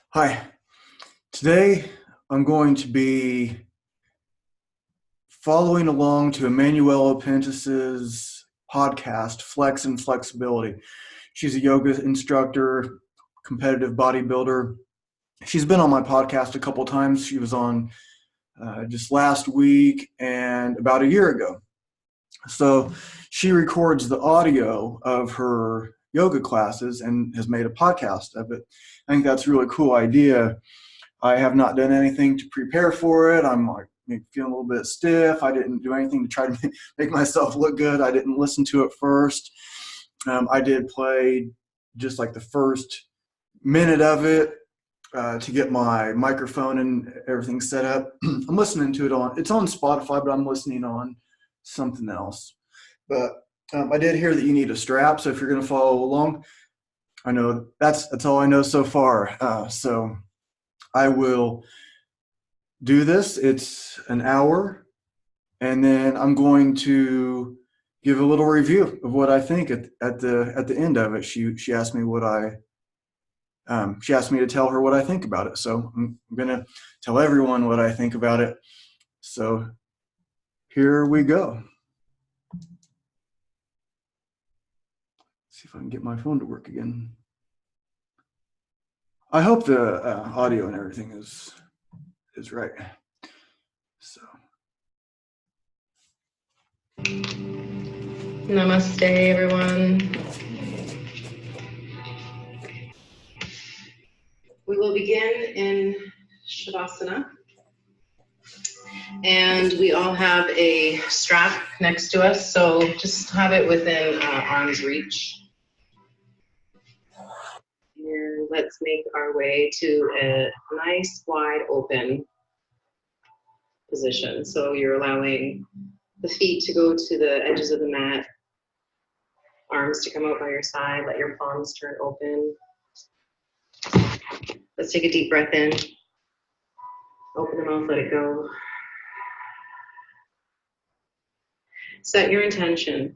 Hi, today I'm going to be following along to Emmanuela Pintus's podcast, Flex and Flexibility. She's a yoga instructor, competitive bodybuilder. She's been on my podcast a couple times. She was on just last week and about a year ago. So she records the audio of her yoga classes and has made a podcast of it. I think that's a really cool idea. I have not done anything to prepare for it. I'm like feeling a little bit stiff. I didn't do anything to try to make myself look good. I didn't listen to it first. I did play just like the first minute of it to get my microphone and everything set up. I'm listening to it it's on Spotify, but I'm listening on something else. But I did hear that you need a strap. So if you're going to follow along, I know that's all I know so far. So I will do this. It's an hour, and then I'm going to give a little review of what I think at the end of it. She asked me she asked me to tell her what I think about it. So I'm going to tell everyone what I think about it. So here we go. See if I can get my phone to work again. I hope the audio and everything is right. So. Namaste, everyone. We will begin in Shavasana. And we all have a strap next to us, so just have it within arm's reach. And let's make our way to a nice, wide open position. So you're allowing the feet to go to the edges of the mat, arms to come out by your side, let your palms turn open. Let's take a deep breath in. Open the mouth, let it go. Set your intention.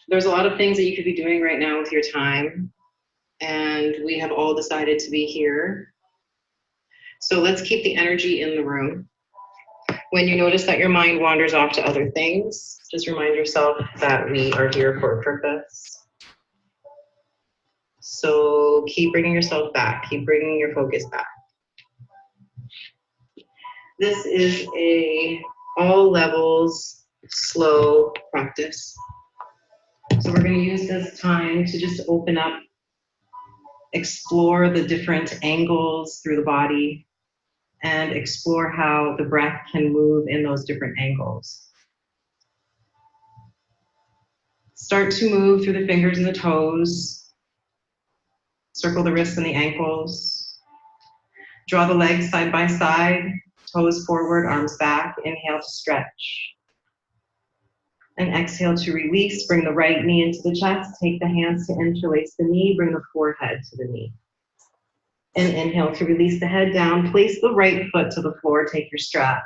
There's a lot of things that you could be doing right now with your time, and we have all decided to be here. So let's keep the energy in the room. When you notice that your mind wanders off to other things, just remind yourself that we are here for a purpose. So keep bringing yourself back, keep bringing your focus back. This is a all levels, slow practice. So we're going to use this time to just open up, explore the different angles through the body, and explore how the breath can move in those different angles. Start to move through the fingers and the toes. Circle the wrists and the ankles. Draw the legs side by side, toes forward, arms back. Inhale to stretch. And exhale to release. Bring the right knee into the chest. Take the hands to interlace the knee. Bring the forehead to the knee. And inhale to release the head down. Place the right foot to the floor. Take your strap.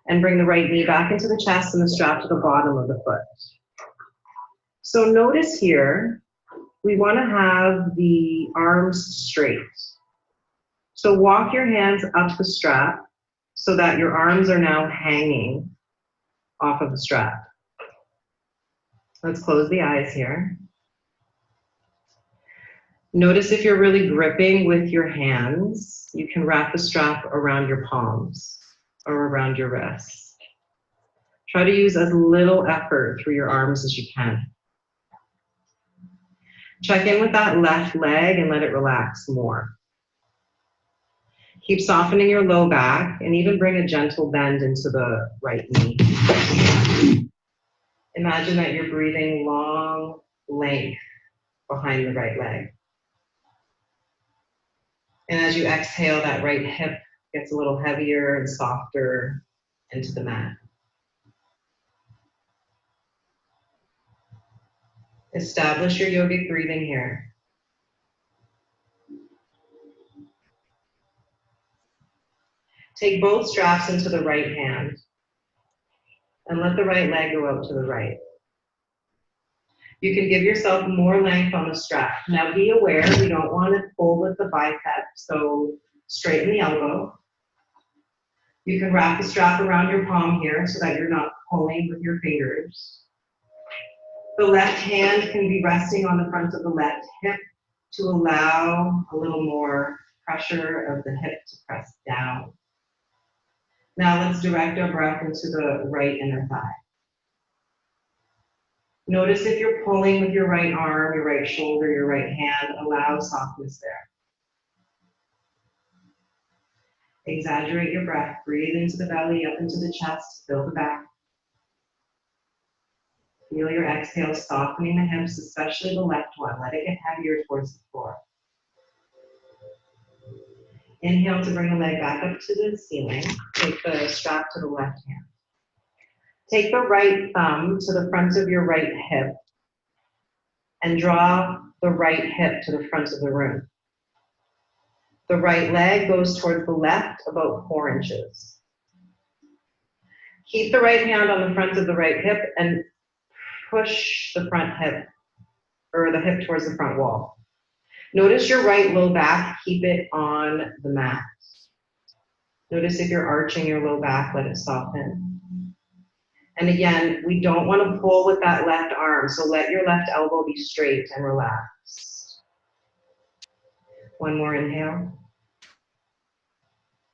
And bring the right knee back into the chest and the strap to the bottom of the foot. So notice here, we want to have the arms straight. So walk your hands up the strap so that your arms are now hanging off of the strap. Let's close the eyes here. Notice if you're really gripping with your hands, you can wrap the strap around your palms or around your wrists. Try to use as little effort through your arms as you can. Check in with that left leg and let it relax more. Keep softening your low back and even bring a gentle bend into the right knee. Imagine that you're breathing long length behind the right leg. And as you exhale, that right hip gets a little heavier and softer into the mat. Establish your yogic breathing here. Take both straps into the right hand and let the right leg go out to the right. You can give yourself more length on the strap. Now be aware, we don't want to pull with the bicep, so straighten the elbow. You can wrap the strap around your palm here so that you're not pulling with your fingers. The left hand can be resting on the front of the left hip to allow a little more pressure of the hip to press down. Now let's direct our breath into the right inner thigh. Notice if you're pulling with your right arm, your right shoulder, your right hand, allow softness there. Exaggerate your breath. Breathe into the belly, up into the chest, fill the back. Feel your exhale softening the hips, especially the left one. Let it get heavier towards the floor. Inhale to bring the leg back up to the ceiling. Take the strap to the left hand. Take the right thumb to the front of your right hip and draw the right hip to the front of the room. The right leg goes towards the left about 4 inches. Keep the right hand on the front of the right hip and push the front hip, or the hip towards the front wall. Notice your right low back, keep it on the mat. Notice if you're arching your low back, let it soften. And again, we don't want to pull with that left arm, so let your left elbow be straight and relaxed. One more inhale.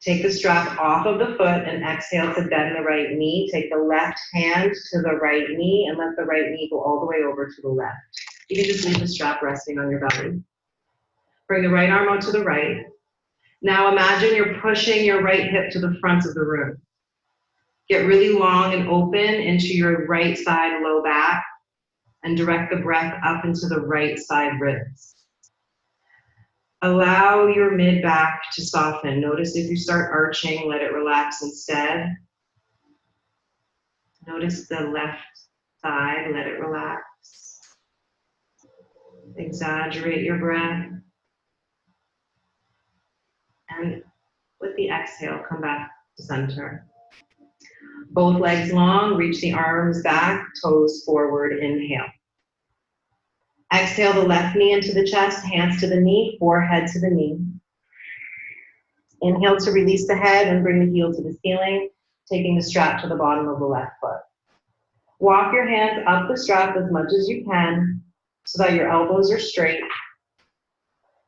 Take the strap off of the foot and exhale to bend the right knee. Take the left hand to the right knee and let the right knee go all the way over to the left. You can just leave the strap resting on your belly. Bring the right arm out to the right. Now imagine you're pushing your right hip to the front of the room. Get really long and open into your right side low back and direct the breath up into the right side ribs. Allow your mid back to soften. Notice if you start arching, let it relax instead. Notice the left side, let it relax. Exaggerate your breath. And with the exhale, come back to center. Both legs long, reach the arms back, toes forward, inhale. Exhale the left knee into the chest, hands to the knee, forehead to the knee. Inhale to release the head and bring the heel to the ceiling, taking the strap to the bottom of the left foot. Walk your hands up the strap as much as you can so that your elbows are straight.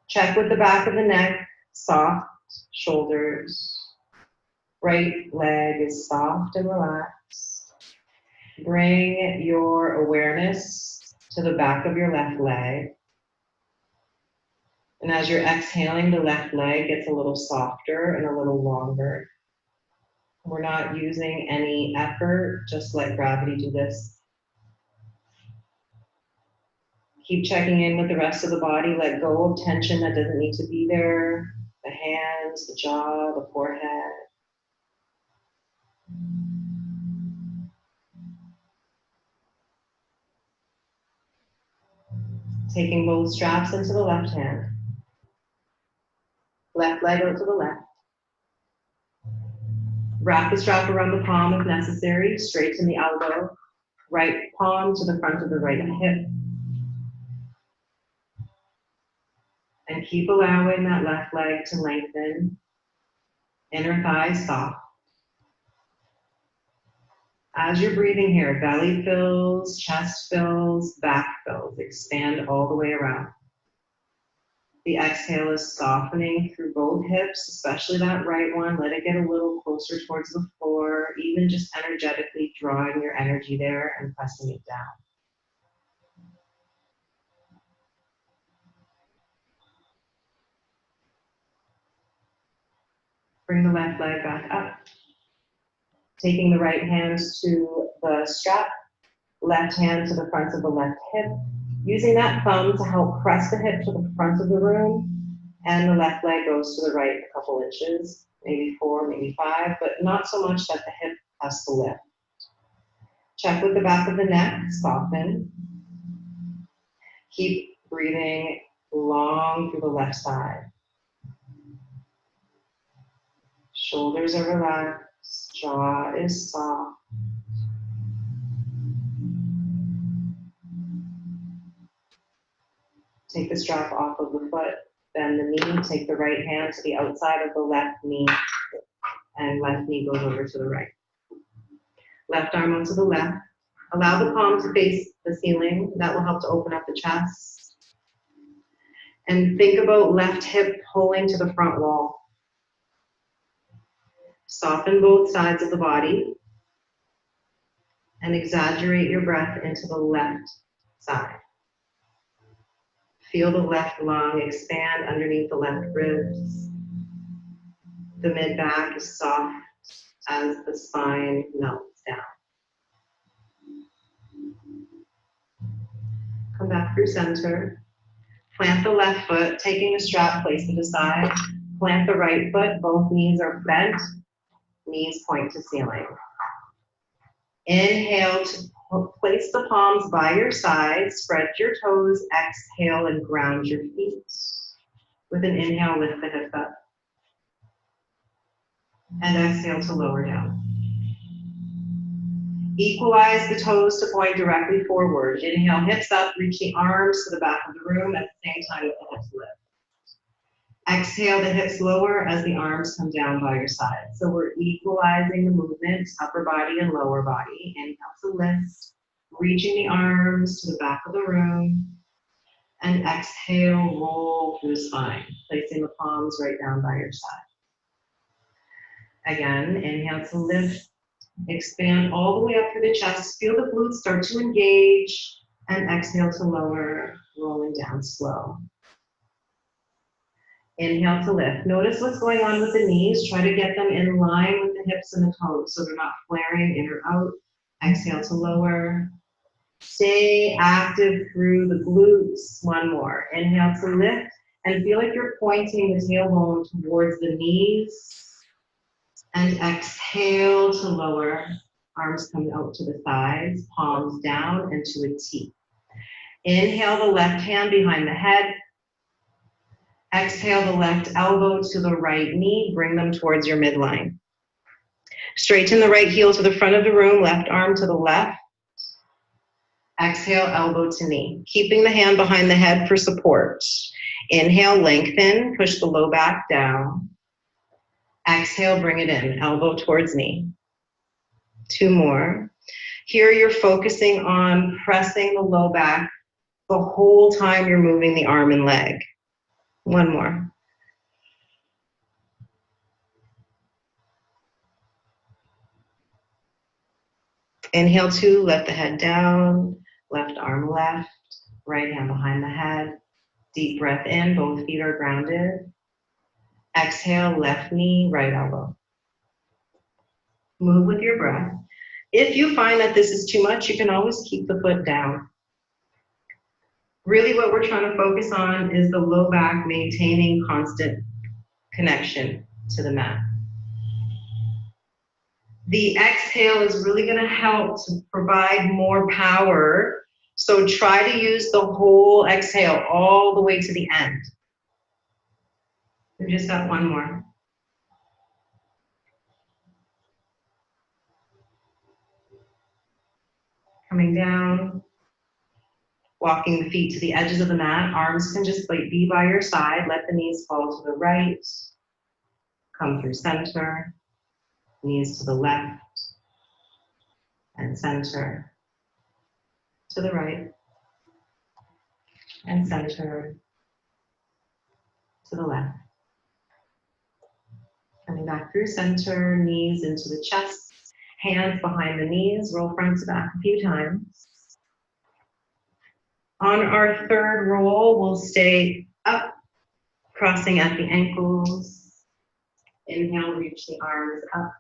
Check with the back of the neck, soft shoulders. Right leg is soft and relaxed. Bring your awareness to the back of your left leg. And as you're exhaling, the left leg gets a little softer and a little longer. We're not using any effort, just let gravity do this. Keep checking in with the rest of the body. Let go of tension that doesn't need to be there. The hands, the jaw, the forehead. Taking both straps into the left hand. Left leg out to the left. Wrap the strap around the palm if necessary. Straighten the elbow. Right palm to the front of the right hip. And keep allowing that left leg to lengthen. Inner thighs soft. As you're breathing here, belly fills, chest fills, back fills. Expand all the way around. The exhale is softening through both hips, especially that right one. Let it get a little closer towards the floor, even just energetically drawing your energy there and pressing it down. Bring the left leg back up. Taking the right hand to the strap, left hand to the front of the left hip. Using that thumb to help press the hip to the front of the room. And the left leg goes to the right a couple inches, maybe 4, maybe 5, but not so much that the hip has to lift. Check with the back of the neck, soften. Keep breathing long through the left side. Shoulders are relaxed, jaw is soft. Take the strap off of the foot, bend the knee, take the right hand to the outside of the left knee, and left knee goes over to the right. Left arm onto the left. Allow the palm to face the ceiling. That will help to open up the chest. And think about left hip pulling to the front wall. Soften both sides of the body and exaggerate your breath into the left side. Feel the left lung expand underneath the left ribs. The mid-back is soft as the spine melts down. Come back through center. Plant the left foot, taking a strap, place it aside. Plant the right foot, both knees are bent, knees point to ceiling. Inhale to place the palms by your side, spread your toes, exhale and ground your feet. With an inhale, lift the hips up. And exhale to lower down. Equalize the toes to point directly forward. Inhale, hips up, reach the arms to the back of the room at the same time with the hips lift. Exhale, the hips lower as the arms come down by your side. So we're equalizing the movement, upper body and lower body. Inhale to lift, reaching the arms to the back of the room. And exhale, roll through the spine, placing the palms right down by your side. Again, inhale to lift, expand all the way up through the chest. Feel the glutes start to engage. And exhale to lower, rolling down slow. Inhale to lift. Notice what's going on with the knees. Try to get them in line with the hips and the toes so they're not flaring in or out. Exhale to lower. Stay active through the glutes. One more. Inhale to lift and feel like you're pointing the tailbone towards the knees. And exhale to lower. Arms come out to the sides, palms down and to a T. Inhale the left hand behind the head. Exhale the left elbow to the right knee. Bring them towards your midline. Straighten the right heel to the front of the room, left arm to the left. Exhale, elbow to knee. Keeping the hand behind the head for support. Inhale, lengthen, push the low back down. Exhale, bring it in, elbow towards knee. 2 more. Here you're focusing on pressing the low back the whole time you're moving the arm and leg. 1 more. Inhale 2, let the head down, left arm left, right hand behind the head. Deep breath in, both feet are grounded. Exhale, left knee, right elbow. Move with your breath. If you find that this is too much, you can always keep the foot down. Really what we're trying to focus on is the low back maintaining constant connection to the mat. The exhale is really going to help to provide more power. So try to use the whole exhale all the way to the end. We just got 1 more. Coming down. Walking the feet to the edges of the mat. Arms can just be by your side. Let the knees fall to the right. Come through center. Knees to the left. And center. To the right. And center. To the left. Coming back through center. Knees into the chest. Hands behind the knees. Roll front to back a few times. On our 3rd roll, we'll stay up, crossing at the ankles. Inhale, reach the arms up.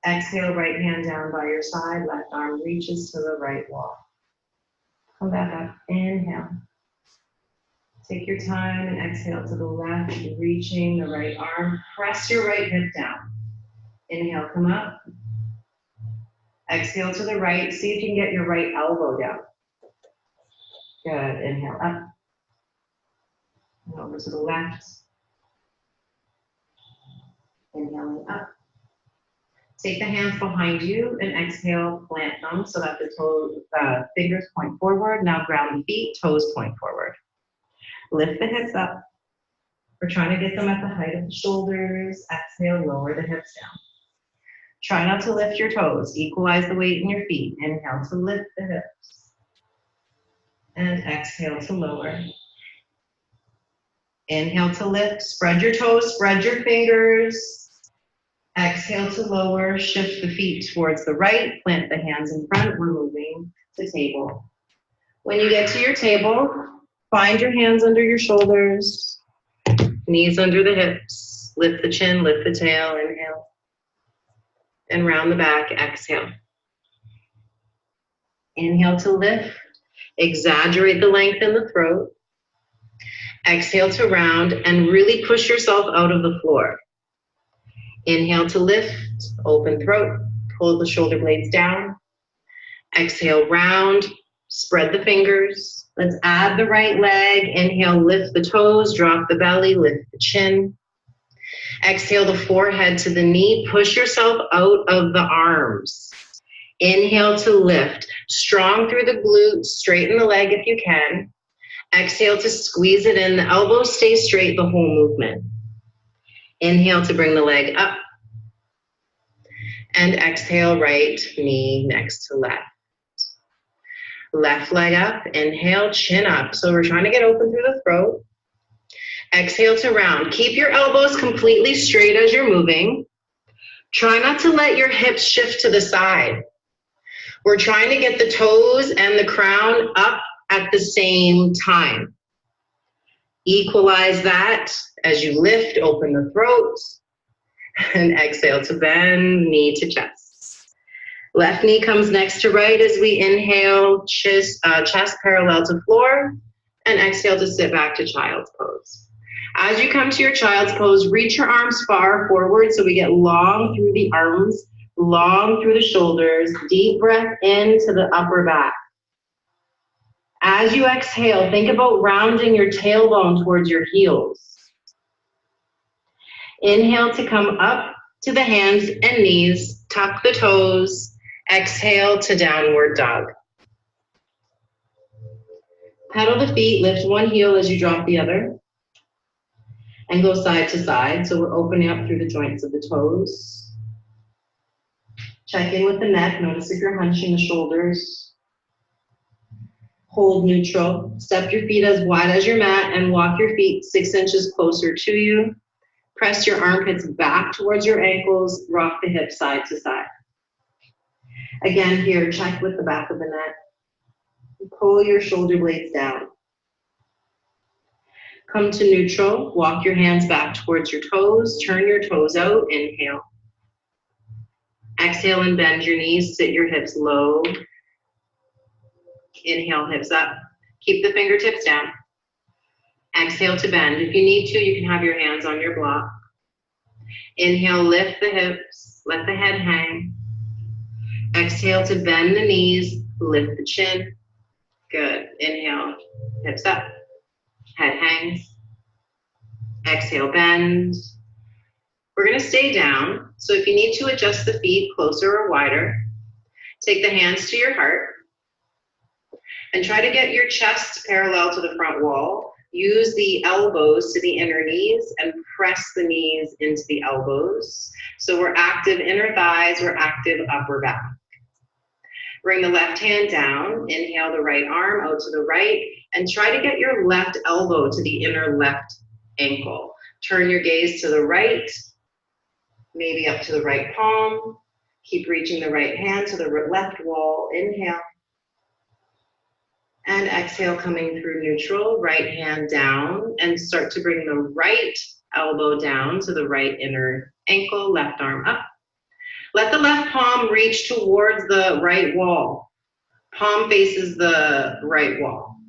Exhale, right hand down by your side, left arm reaches to the right wall. Come back up, inhale. Take your time and exhale to the left, reaching the right arm. Press your right hip down. Inhale, come up. Exhale to the right. See if you can get your right elbow down. Good, inhale up. And over to the left. Inhaling up. Take the hands behind you and exhale, plant them so that the fingers point forward. Now ground the feet, toes point forward. Lift the hips up. We're trying to get them at the height of the shoulders. Exhale, lower the hips down. Try not to lift your toes. Equalize the weight in your feet. Inhale to lift the hips. And exhale to lower. Inhale to lift. Spread your toes, spread your fingers. Exhale to lower, shift the feet towards the right, plant the hands in front, we're moving to table. When you get to your table, find your hands under your shoulders, knees under the hips, lift the chin, lift the tail, inhale. And round the back, exhale. Inhale to lift, exaggerate the length in the throat. Exhale to round and really push yourself out of the floor. Inhale to lift, open throat, pull the shoulder blades down. Exhale, round, spread the fingers. Let's add the right leg. Inhale, lift the toes, drop the belly, lift the chin. Exhale the forehead to the knee, push yourself out of the arms. Inhale to lift, strong through the glutes, straighten the leg if you can. Exhale to squeeze it in, the elbows stay straight the whole movement. Inhale to bring the leg up. And exhale, right knee next to left. Left leg up, inhale, chin up. So we're trying to get open through the throat. Exhale to round. Keep your elbows completely straight as you're moving. Try not to let your hips shift to the side. We're trying to get the toes and the crown up at the same time. Equalize that as you lift, open the throat, and exhale to bend, knee to chest. Left knee comes next to right as we inhale, chest parallel to floor, and exhale to sit back to child's pose. As you come to your child's pose, reach your arms far forward so we get long through the arms, long through the shoulders, deep breath into the upper back. As you exhale, think about rounding your tailbone towards your heels. Inhale to come up to the hands and knees, tuck the toes, exhale to downward dog. Pedal the feet, lift one heel as you drop the other, and go side to side. So we're opening up through the joints of the toes. Check in with the neck, notice if you're hunching the shoulders. Hold neutral. Step your feet as wide as your mat and walk your feet 6 inches closer to you. Press your armpits back towards your ankles. Rock the hips side to side. Again here, check with the back of the neck. Pull your shoulder blades down. Come to neutral. Walk your hands back towards your toes. Turn your toes out. Inhale. Exhale and bend your knees. Sit your hips low. Inhale, hips up. Keep the fingertips down. Exhale to bend. If you need to, you can have your hands on your block. Inhale, lift the hips. Let the head hang. Exhale to bend the knees. Lift the chin. Good. Inhale, hips up. Head hangs. Exhale, bend. We're going to stay down. So if you need to adjust the feet closer or wider, take the hands to your heart. And try to get your chest parallel to the front wall. Use the elbows to the inner knees and press the knees into the elbows. So we're active inner thighs, we're active upper back. Bring the left hand down, inhale the right arm out to the right, and try to get your left elbow to the inner left ankle. Turn your gaze to the right, maybe up to the right palm. Keep reaching the right hand to the left wall, inhale. And exhale, coming through neutral, right hand down, and start to bring the right elbow down to the right inner ankle, left arm up. Let the left palm reach towards the right wall. Palm faces the right wall.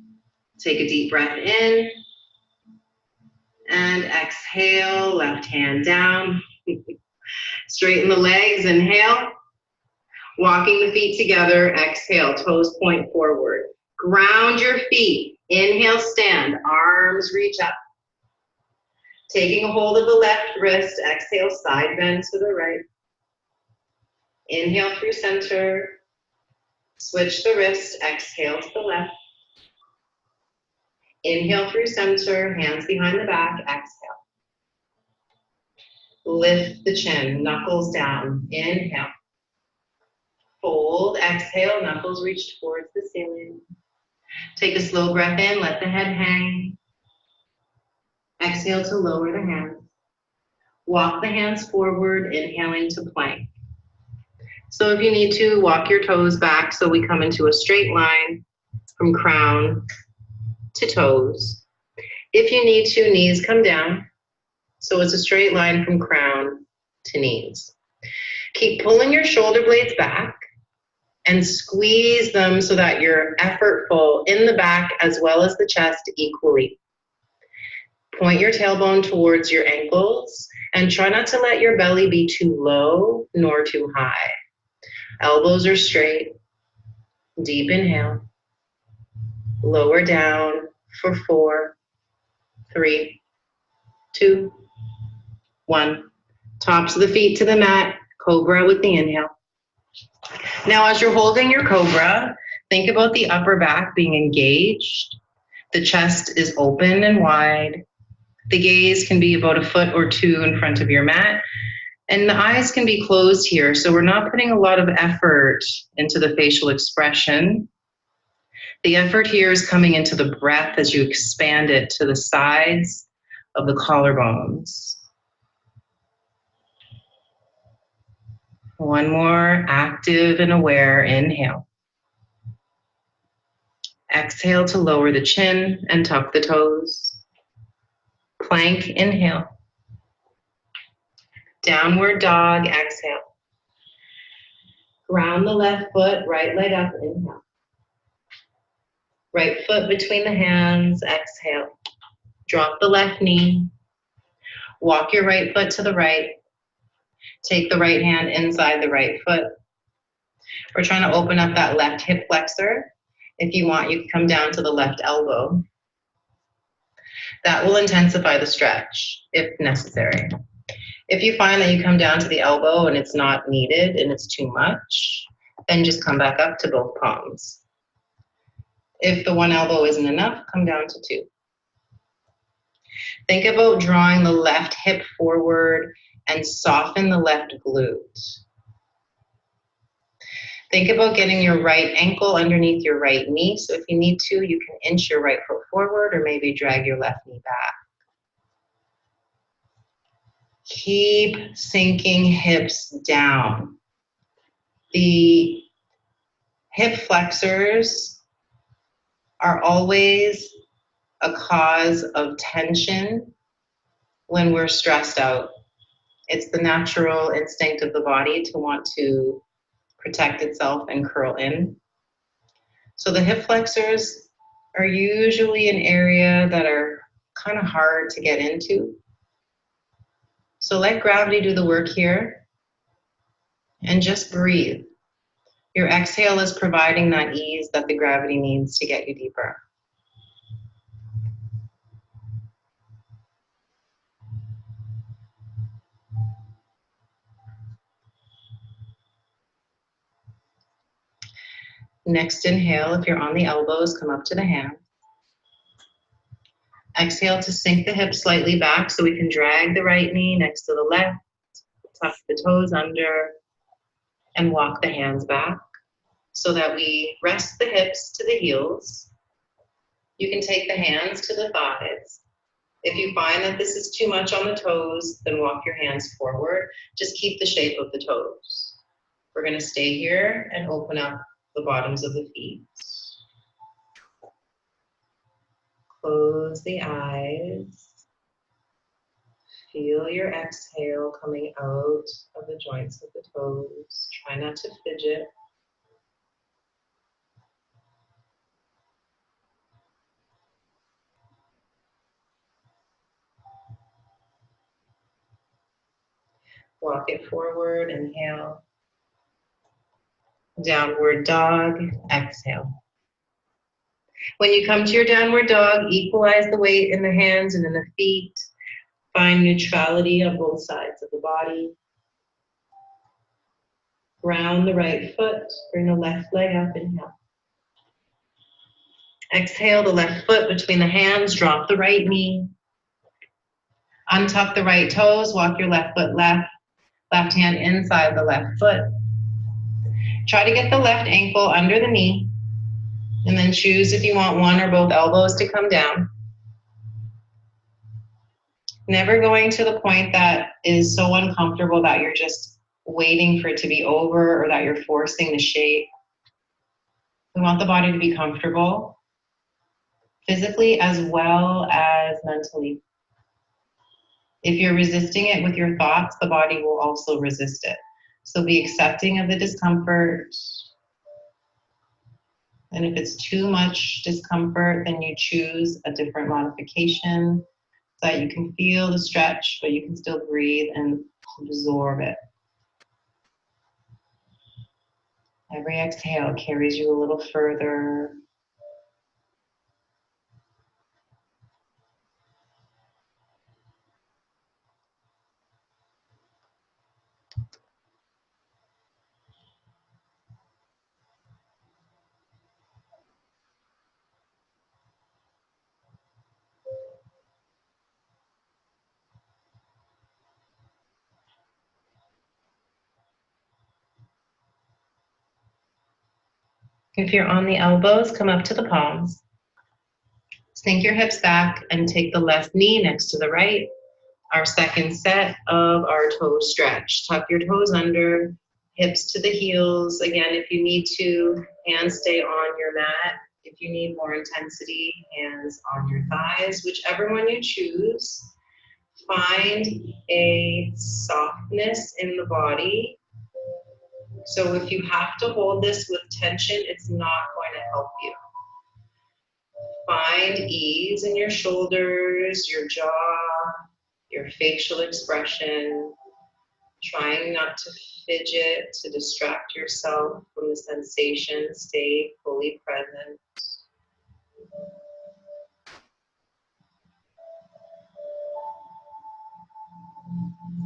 Take a deep breath in, and exhale, left hand down. Straighten the legs, inhale. Walking the feet together, exhale, toes point forward. Ground your feet. Inhale, stand. Arms reach up. Taking a hold of the left wrist. Exhale, side bend to the right. Inhale through center. Switch the wrist, exhale to the left. Inhale through center, hands behind the back, exhale. Lift the chin, knuckles down, inhale. Fold, exhale, knuckles reach towards the ceiling. Take a slow breath in, let the head hang. Exhale to lower the hands. Walk the hands forward, inhaling to plank. So if you need to, walk your toes back so we come into a straight line from crown to toes. If you need to, knees come down. So it's a straight line from crown to knees. Keep pulling your shoulder blades back and squeeze them so that you're effortful in the back as well as the chest equally. Point your tailbone towards your ankles and try not to let your belly be too low nor too high. Elbows are straight. Deep inhale. Lower down for 4, 3, 2, 1. Tops of the feet to the mat. Cobra with the inhale. Now as you're holding your cobra, think about the upper back being engaged. The chest is open and wide. The gaze can be about 1 foot or 2 in front of your mat. And the eyes can be closed here, so we're not putting a lot of effort into the facial expression. The effort here is coming into the breath as you expand it to the sides of the collarbones. One more active and aware inhale. Exhale to lower the chin and tuck the toes. Plank, inhale. Downward dog, exhale. Ground the left foot, right leg up, inhale. Right foot between the hands, exhale. Drop the left knee. Walk your right foot to the right. Take the right hand inside the right foot. We're trying to open up that left hip flexor. If you want, you can come down to the left elbow. That will intensify the stretch if necessary. If you find that you come down to the elbow and it's not needed and it's too much, then just come back up to both palms. If the one elbow isn't enough, come down to 2. Think about drawing the left hip forward and soften the left glute. Think about getting your right ankle underneath your right knee. So if you need to, you can inch your right foot forward or maybe drag your left knee back. Keep sinking hips down. The hip flexors are always a cause of tension when we're stressed out. It's the natural instinct of the body to want to protect itself and curl in. So the hip flexors are usually an area that are kind of hard to get into. So let gravity do the work here and just breathe. Your exhale is providing that ease that the gravity needs to get you deeper. Next inhale, if you're on the elbows, come up to the hand. Exhale to sink the hips slightly back so we can drag the right knee next to the left, tuck the toes under, and walk the hands back so that we rest the hips to the heels. You can take the hands to the thighs. If you find that this is too much on the toes, then walk your hands forward. Just keep the shape of the toes. We're going to stay here and open up the bottoms of the feet. Close the eyes. Feel your exhale coming out of the joints of the toes. Try not to fidget. Walk it forward, inhale. Downward dog, exhale. When you come to your downward dog, equalize the weight in the hands and in the feet. Find neutrality on both sides of the body. Ground the right foot. Bring the left leg up. Inhale. Exhale the left foot between the hands. Drop the right knee. Untuck the right toes. Walk your left foot left. Left hand inside the left foot. Try to get the left ankle under the knee. And then choose if you want one or both elbows to come down. Never going to the point that is so uncomfortable that you're just waiting for it to be over or that you're forcing the shape. We want the body to be comfortable, physically as well as mentally. If you're resisting it with your thoughts, the body will also resist it. So be accepting of the discomfort. And if it's too much discomfort, then you choose a different modification so that you can feel the stretch, but you can still breathe and absorb it. Every exhale carries you a little further. If you're on the elbows, come up to the palms. Sink your hips back and take the left knee next to the right. Our second set of our toe stretch. Tuck your toes under, hips to the heels. Again, if you need to, hands stay on your mat. If you need more intensity, hands on your thighs. Whichever one you choose, find a softness in the body. So if you have to hold this with tension, it's not going to help you. Find ease in your shoulders, your jaw, your facial expression, trying not to fidget, to distract yourself from the sensation. Stay fully present.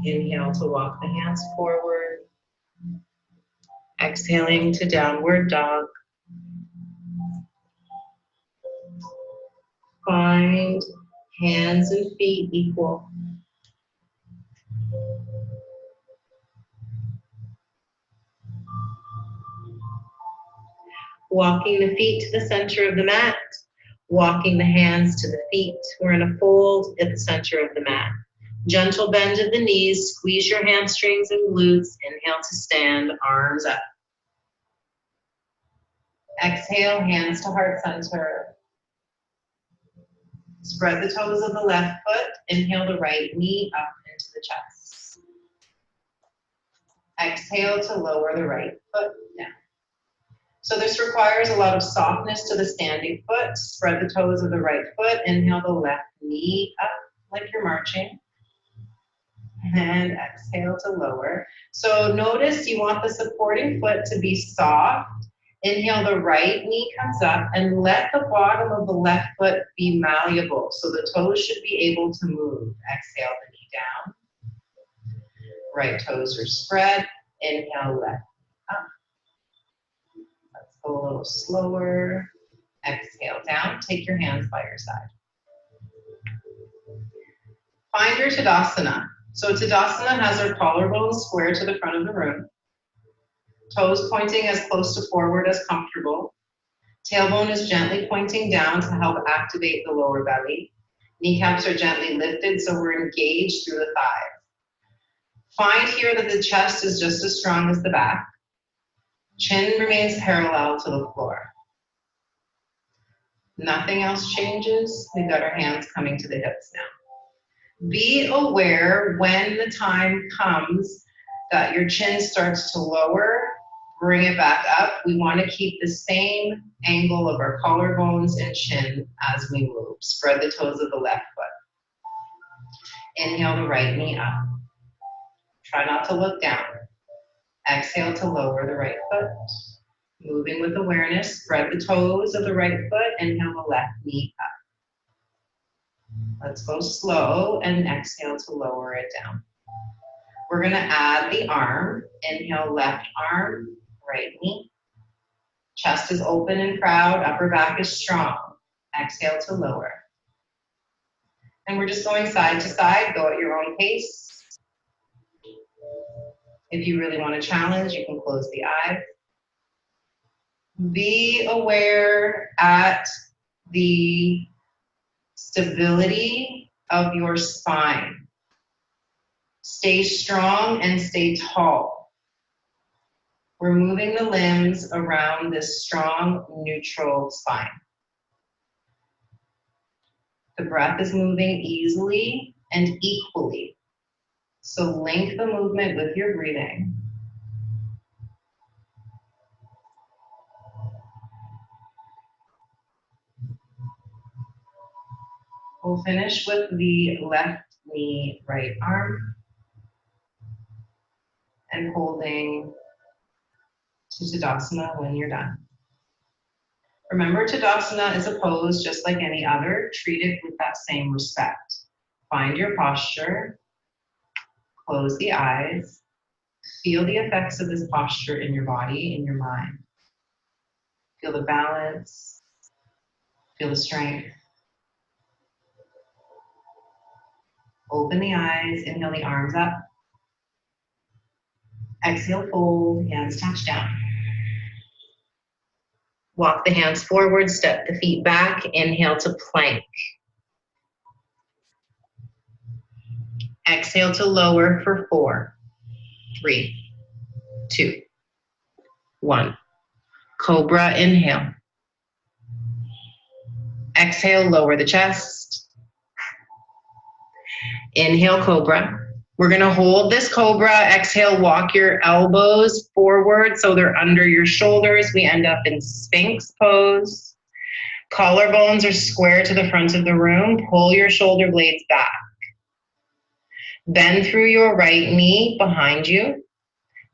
Inhale to walk the hands forward. Exhaling to downward dog. Find hands and feet equal. Walking the feet to the center of the mat. Walking the hands to the feet. We're in a fold at the center of the mat. Gentle bend of the knees. Squeeze your hamstrings and glutes. Inhale to stand, arms up. Exhale, hands to heart center. Spread the toes of the left foot. Inhale the right knee up into the chest. Exhale to lower the right foot down. So this requires a lot of softness to the standing foot. Spread the toes of the right foot. Inhale the left knee up like you're marching. And exhale to lower. So notice you want the supporting foot to be soft. Inhale, the right knee comes up and let the bottom of the left foot be malleable. So the toes should be able to move. Exhale the knee down. Right toes are spread. Inhale, left up. Let's go a little slower. Exhale down. Take your hands by your side. Find your Tadasana. So Tadasana has our collarbones square to the front of the room. Toes pointing as close to forward as comfortable. Tailbone is gently pointing down to help activate the lower belly. Kneecaps are gently lifted so we're engaged through the thighs. Find here that the chest is just as strong as the back. Chin remains parallel to the floor. Nothing else changes. We've got our hands coming to the hips now. Be aware when the time comes that your chin starts to lower, bring it back up. We want to keep the same angle of our collarbones and chin as we move. Spread the toes of the left foot. Inhale the right knee up. Try not to look down. Exhale to lower the right foot. Moving with awareness, spread the toes of the right foot. Inhale the left knee up. Let's go slow and exhale to lower it down. We're gonna add the arm. Inhale, left arm, right knee. Chest is open and proud, upper back is strong. Exhale to lower. And we're just going side to side, go at your own pace. If you really want to challenge, you can close the eyes. Be aware at the stability of your spine. Stay strong and stay tall. We're moving the limbs around this strong, neutral spine. The breath is moving easily and equally. So link the movement with your breathing. We'll finish with the left knee, right arm, and holding to Tadasana when you're done. Remember, Tadasana is a pose just like any other. Treat it with that same respect. Find your posture, close the eyes, feel the effects of this posture in your body, in your mind. Feel the balance, feel the strength. Open the eyes, inhale the arms up. Exhale, fold, hands touch down. Walk the hands forward, step the feet back, inhale to plank. Exhale to lower for 4, 3, 2, 1. Cobra, inhale. Exhale, lower the chest. Inhale, Cobra. We're gonna hold this Cobra. Exhale, walk your elbows forward so they're under your shoulders. We end up in Sphinx pose. Collarbones are square to the front of the room. Pull your shoulder blades back. Bend through your right knee behind you.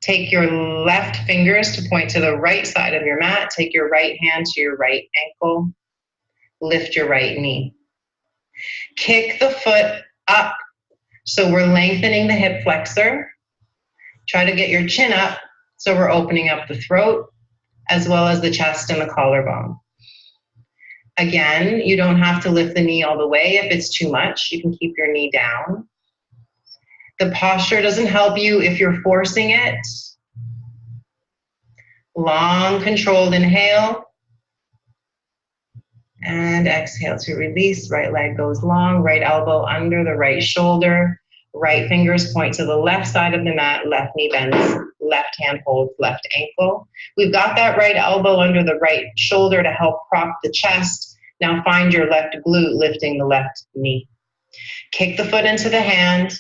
Take your left fingers to point to the right side of your mat. Take your right hand to your right ankle. Lift your right knee. Kick the foot up. So we're lengthening the hip flexor. Try to get your chin up so we're opening up the throat as well as the chest and the collarbone. Again, you don't have to lift the knee all the way. If it's too much, you can keep your knee down. The posture doesn't help you if you're forcing it. Long, controlled inhale. And exhale to release. Right leg goes long, right elbow under the right shoulder. Right fingers point to the left side of the mat, left knee bends, left hand holds left ankle. We've got that right elbow under the right shoulder to help prop the chest. Now find your left glute lifting the left knee. Kick the foot into the hand.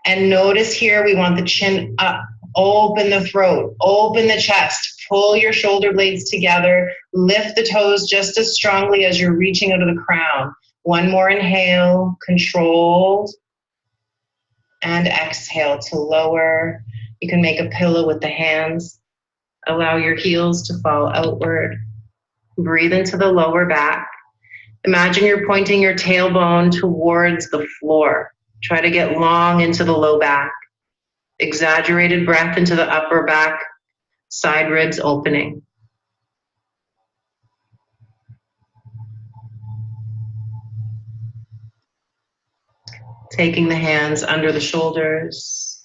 And notice here we want the chin up. Open the throat, open the chest, pull your shoulder blades together, lift the toes just as strongly as you're reaching out of the crown. One more inhale, controlled, and exhale to lower. You can make a pillow with the hands. Allow your heels to fall outward. Breathe into the lower back. Imagine you're pointing your tailbone towards the floor. Try to get long into the low back. Exaggerated breath into the upper back, side ribs opening. Taking the hands under the shoulders,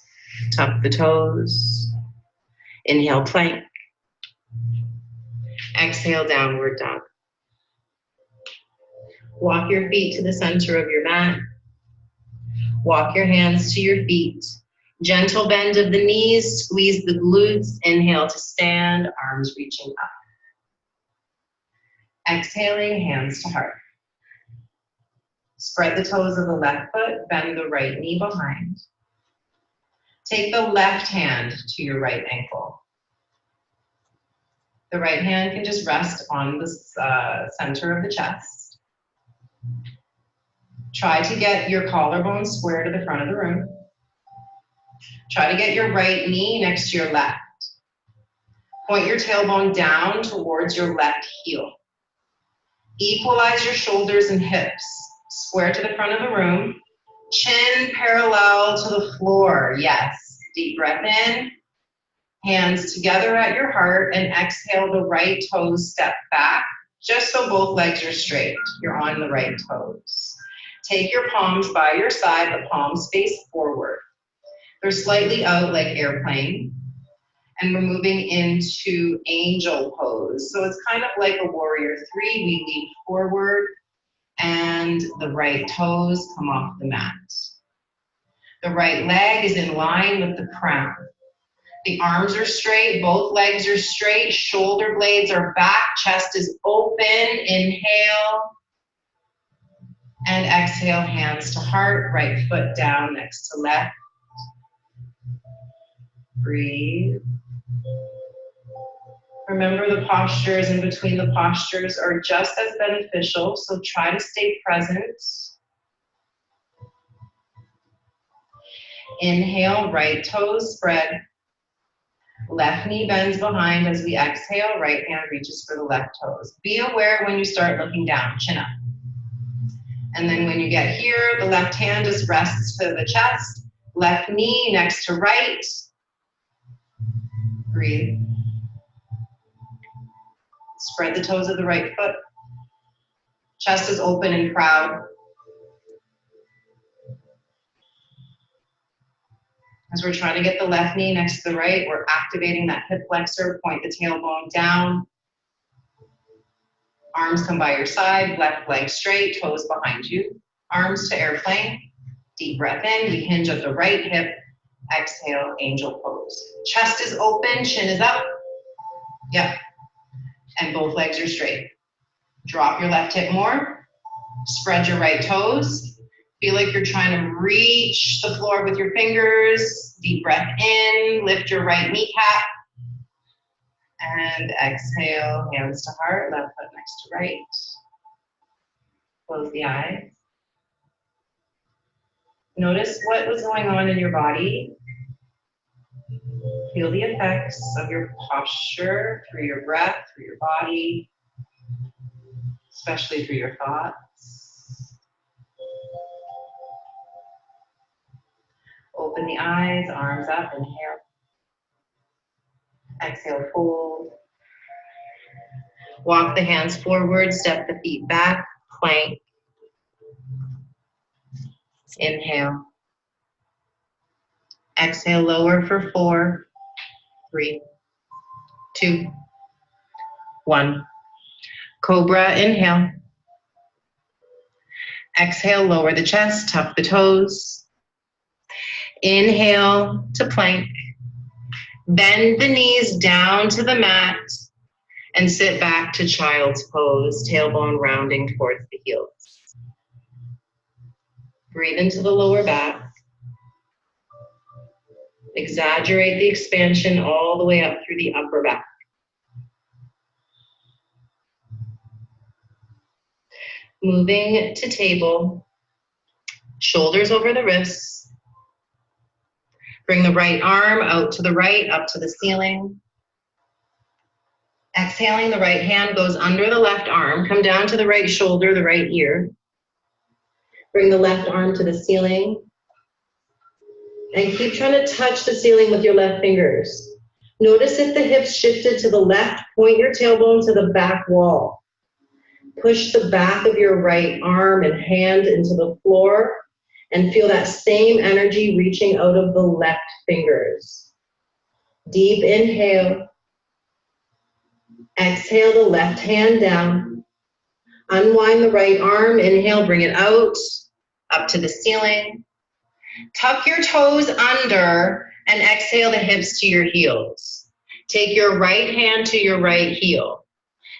tuck the toes. Inhale, plank. Exhale, downward dog. Walk your feet to the center of your mat. Walk your hands to your feet. Gentle bend of the knees, squeeze the glutes. Inhale to stand, arms reaching up. Exhaling, hands to heart. Spread the toes of the left foot, bend the right knee behind. Take the left hand to your right ankle. The right hand can just rest on the center of the chest. Try to get your collarbone square to the front of the room. Try to get your right knee next to your left. Point your tailbone down towards your left heel. Equalize your shoulders and hips. Square to the front of the room. Chin parallel to the floor. Yes. Deep breath in. Hands together at your heart, and exhale, the right toes step back, just so both legs are straight. You're on the right toes. Take your palms by your side, the palms face forward. They're slightly out like airplane. And we're moving into angel pose. So it's kind of like a warrior three. We lean forward and the right toes come off the mat. The right leg is in line with the crown. The arms are straight, both legs are straight, shoulder blades are back, chest is open. Inhale and exhale, hands to heart, right foot down next to left. Breathe. Remember, the postures in between the postures are just as beneficial, so try to stay present. Inhale, right toes spread. Left knee bends behind as we exhale, right hand reaches for the left toes. Be aware when you start looking down, chin up. And then when you get here, the left hand just rests to the chest, left knee next to right. Breathe. Spread the toes of the right foot. Chest is open and proud. As we're trying to get the left knee next to the right, we're activating that hip flexor, point the tailbone down. Arms come by your side, left leg straight, toes behind you. Arms to airplane. Deep breath in, we hinge at the right hip. Exhale, angel pose. Chest is open, chin is up. Yep. And both legs are straight. Drop your left hip more. Spread your right toes. Feel like you're trying to reach the floor with your fingers. Deep breath in, lift your right kneecap. And exhale, hands to heart, left foot next to right. Close the eyes. Notice what was going on in your body. Feel the effects of your posture through your breath, through your body, especially through your thoughts. Open the eyes, arms up, inhale. Exhale, fold. Walk the hands forward, step the feet back, plank. Inhale. Exhale, lower for 4, 3, 2, 1. Cobra, inhale. Exhale, lower the chest, tuck the toes. Inhale to plank. Bend the knees down to the mat and sit back to child's pose, tailbone rounding towards the heels. Breathe into the lower back. Exaggerate the expansion all the way up through the upper back. Moving to table, shoulders over the wrists. Bring the right arm out to the right, up to the ceiling. Exhaling, the right hand goes under the left arm. Come down to the right shoulder, the right ear. Bring the left arm to the ceiling. And keep trying to touch the ceiling with your left fingers. Notice if the hips shifted to the left, point your tailbone to the back wall. Push the back of your right arm and hand into the floor and feel that same energy reaching out of the left fingers. Deep inhale. Exhale the left hand down. Unwind the right arm. Inhale, bring it out, up to the ceiling. Tuck your toes under and exhale the hips to your heels. Take your right hand to your right heel.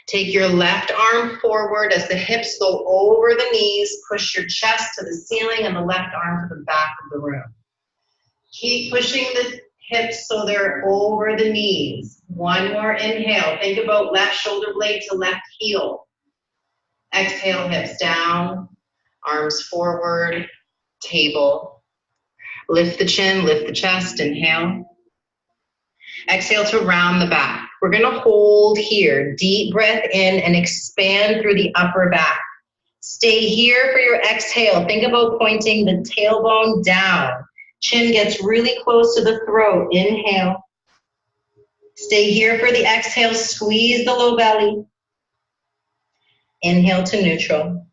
Take your left arm forward as the hips go over the knees. Push your chest to the ceiling and the left arm to the back of the room. Keep pushing the hips so they're over the knees. One more inhale. Think about left shoulder blade to left heel. Exhale, hips down, arms forward, table. Lift the chin, lift the chest, inhale. Exhale to round the back. We're gonna hold here. Deep breath in and expand through the upper back. Stay here for your exhale. Think about pointing the tailbone down. Chin gets really close to the throat. Inhale. Stay here for the exhale. Squeeze the low belly. Inhale to neutral.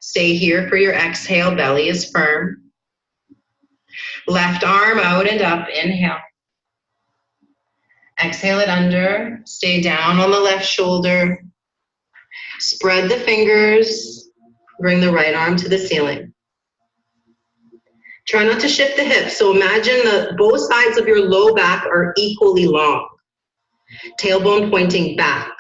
Stay here for your exhale. Belly is firm. Left arm out and up. Inhale. Exhale it under. Stay down on the left shoulder. Spread the fingers. Bring the right arm to the ceiling. Try not to shift the hips. So imagine that both sides of your low back are equally long. Tailbone pointing back.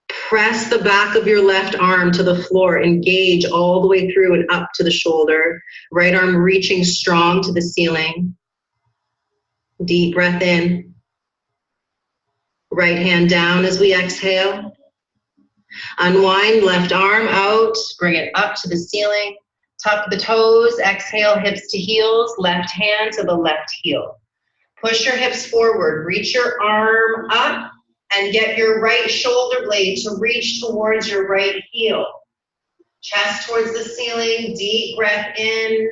Press the back of your left arm to the floor. Engage all the way through and up to the shoulder. Right arm reaching strong to the ceiling. Deep breath in. Right hand down as we exhale. Unwind left arm out. Bring it up to the ceiling. Tuck the toes. Exhale, hips to heels. Left hand to the left heel. Push your hips forward. Reach your arm up and get your right shoulder blade to reach towards your right heel. Chest towards the ceiling. Deep breath in.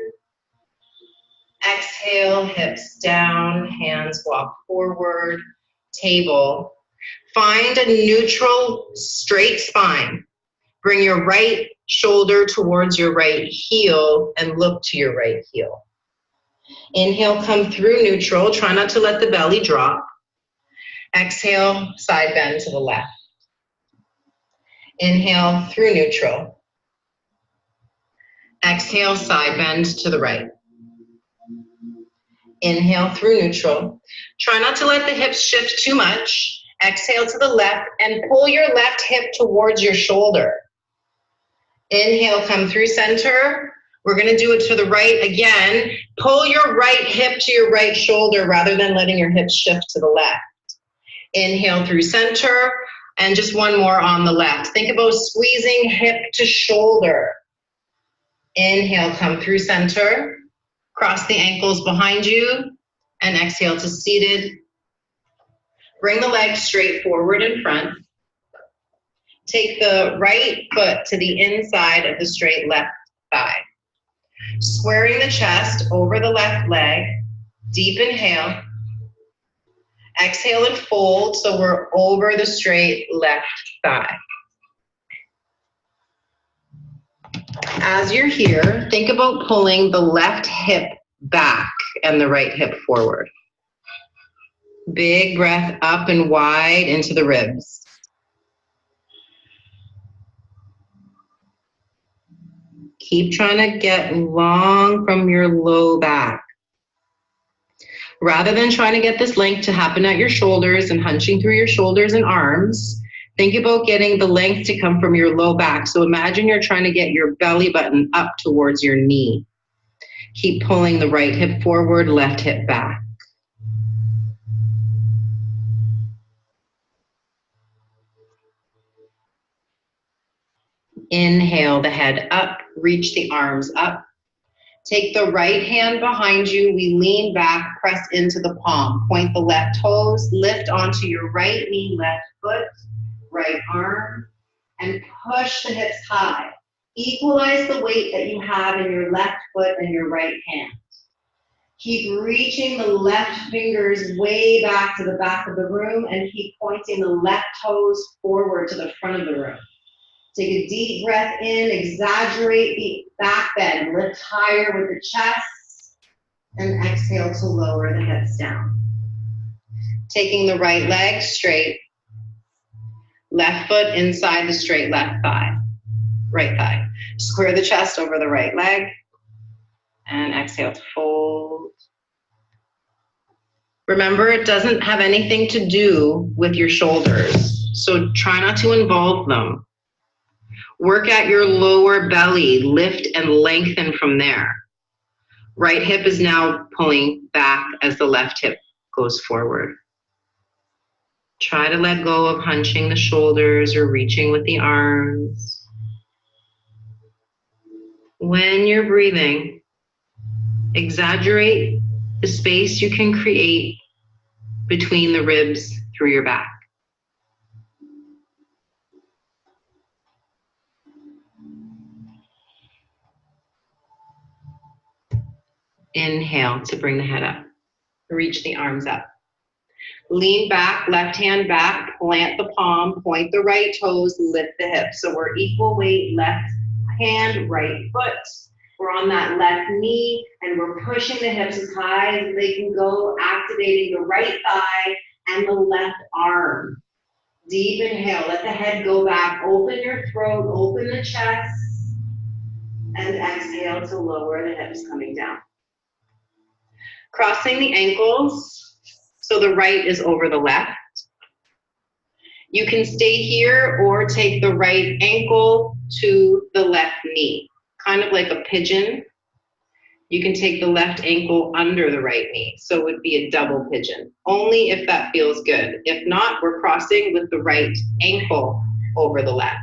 Exhale, hips down. Hands walk forward. Table. Find a neutral, straight spine. Bring your right shoulder towards your right heel and look to your right heel. Inhale, come through neutral. Try not to let the belly drop. Exhale, side bend to the left. Inhale, through neutral. Exhale, side bend to the right. Inhale, through neutral. Try not to let the hips shift too much. Exhale to the left and pull your left hip towards your shoulder. Inhale, come through center. We're going to do it to the right again. Pull your right hip to your right shoulder rather than letting your hips shift to the left. Inhale through center, and just one more on the left. Think about squeezing hip to shoulder. Inhale, come through center. Cross the ankles behind you, and exhale to seated. Bring the legs straight forward in front. Take the right foot to the inside of the straight left thigh. Squaring the chest over the left leg. Deep inhale. Exhale and fold so we're over the straight left thigh. As you're here, think about pulling the left hip back and the right hip forward. Big breath up and wide into the ribs. Keep trying to get long from your low back. Rather than trying to get this length to happen at your shoulders and hunching through your shoulders and arms, think about getting the length to come from your low back. So imagine you're trying to get your belly button up towards your knee. Keep pulling the right hip forward, left hip back. Inhale the head up, reach the arms up. Take the right hand behind you. We lean back, press into the palm. Point the left toes, lift onto your right knee, left foot, right arm, and push the hips high. Equalize the weight that you have in your left foot and your right hand. Keep reaching the left fingers way back to the back of the room and keep pointing the left toes forward to the front of the room. Take a deep breath in, exaggerate the back bend, lift higher with the chest, and exhale to lower the hips down. Taking the right leg straight, left foot inside the straight left thigh, right thigh. Square the chest over the right leg, and exhale to fold. Remember, it doesn't have anything to do with your shoulders, so try not to involve them. Work at your lower belly, lift and lengthen from there. Right hip is now pulling back as the left hip goes forward. Try to let go of hunching the shoulders or reaching with the arms. When you're breathing, exaggerate the space you can create between the ribs through your back. Inhale to bring the head up. Reach the arms up. Lean back, left hand back, plant the palm, point the right toes, lift the hips. So we're equal weight, left hand, right foot. We're on that left knee and we're pushing the hips as high as they can go, activating the right thigh and the left arm. Deep inhale, let the head go back, open your throat, open the chest, and exhale to lower the hips coming down. Crossing the ankles. So the right is over the left. You can stay here or take the right ankle to the left knee, kind of like a pigeon. You can take the left ankle under the right knee, so it would be a double pigeon, only if that feels good. If not, we're crossing with the right ankle over the left.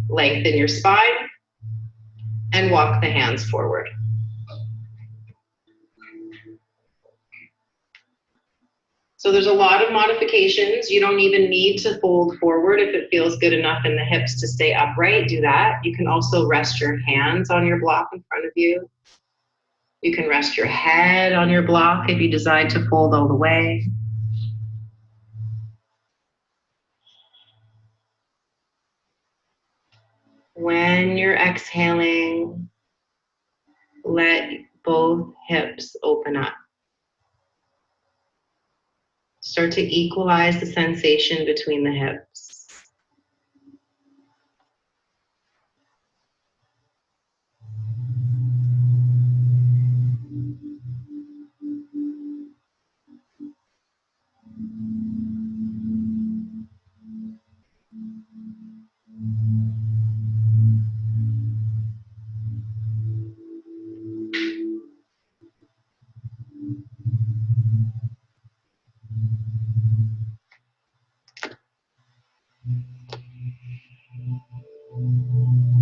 Lengthen your spine and walk the hands forward. So there's a lot of modifications. You don't even need to fold forward if it feels good enough in the hips to stay upright. Do that. You can also rest your hands on your block in front of you. You can rest your head on your block if you decide to fold all the way. When you're exhaling, let both hips open up. Start to equalize the sensation between the hips.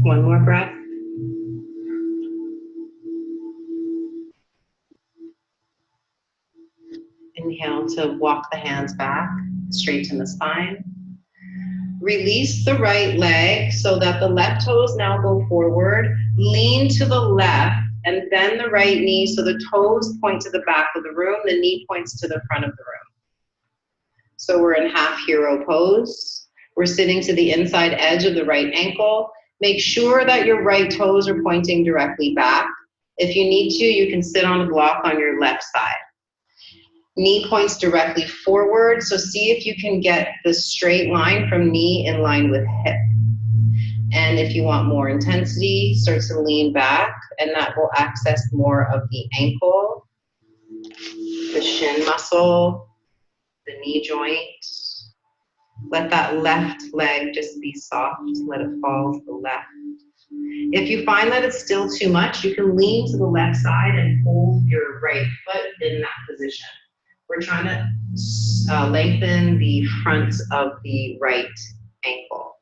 One more breath. Inhale to walk the hands back, straighten the spine. Release the right leg so that the left toes now go forward. Lean to the left and bend the right knee so the toes point to the back of the room, the knee points to the front of the room. So we're in half hero pose. We're sitting to the inside edge of the right ankle. Make sure that your right toes are pointing directly back. If you need to, you can sit on a block on your left side. Knee points directly forward, so see if you can get the straight line from knee in line with hip. And if you want more intensity, start to lean back, and that will access more of the ankle, the shin muscle, the knee joint. Let that left leg just be soft, let it fall to the left. If you find that it's still too much, you can lean to the left side and hold your right foot in that position. We're trying to lengthen the front of the right ankle.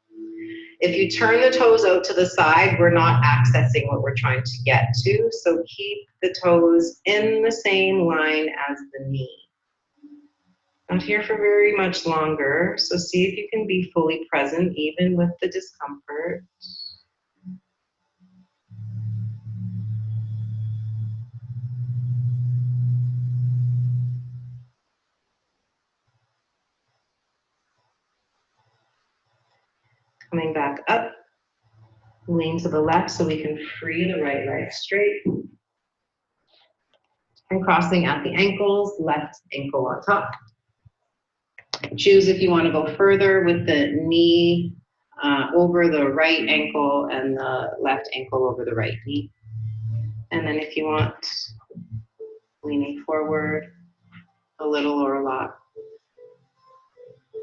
If you turn the toes out to the side, we're not accessing what we're trying to get to, so keep the toes in the same line as the knee. Not here for very much longer, so see if you can be fully present even with the discomfort. Coming back up, lean to the left so we can free the right leg straight. And crossing at the ankles, left ankle on top. Choose if you want to go further with the knee over the right ankle and the left ankle over the right knee. And then if you want, leaning forward a little or a lot.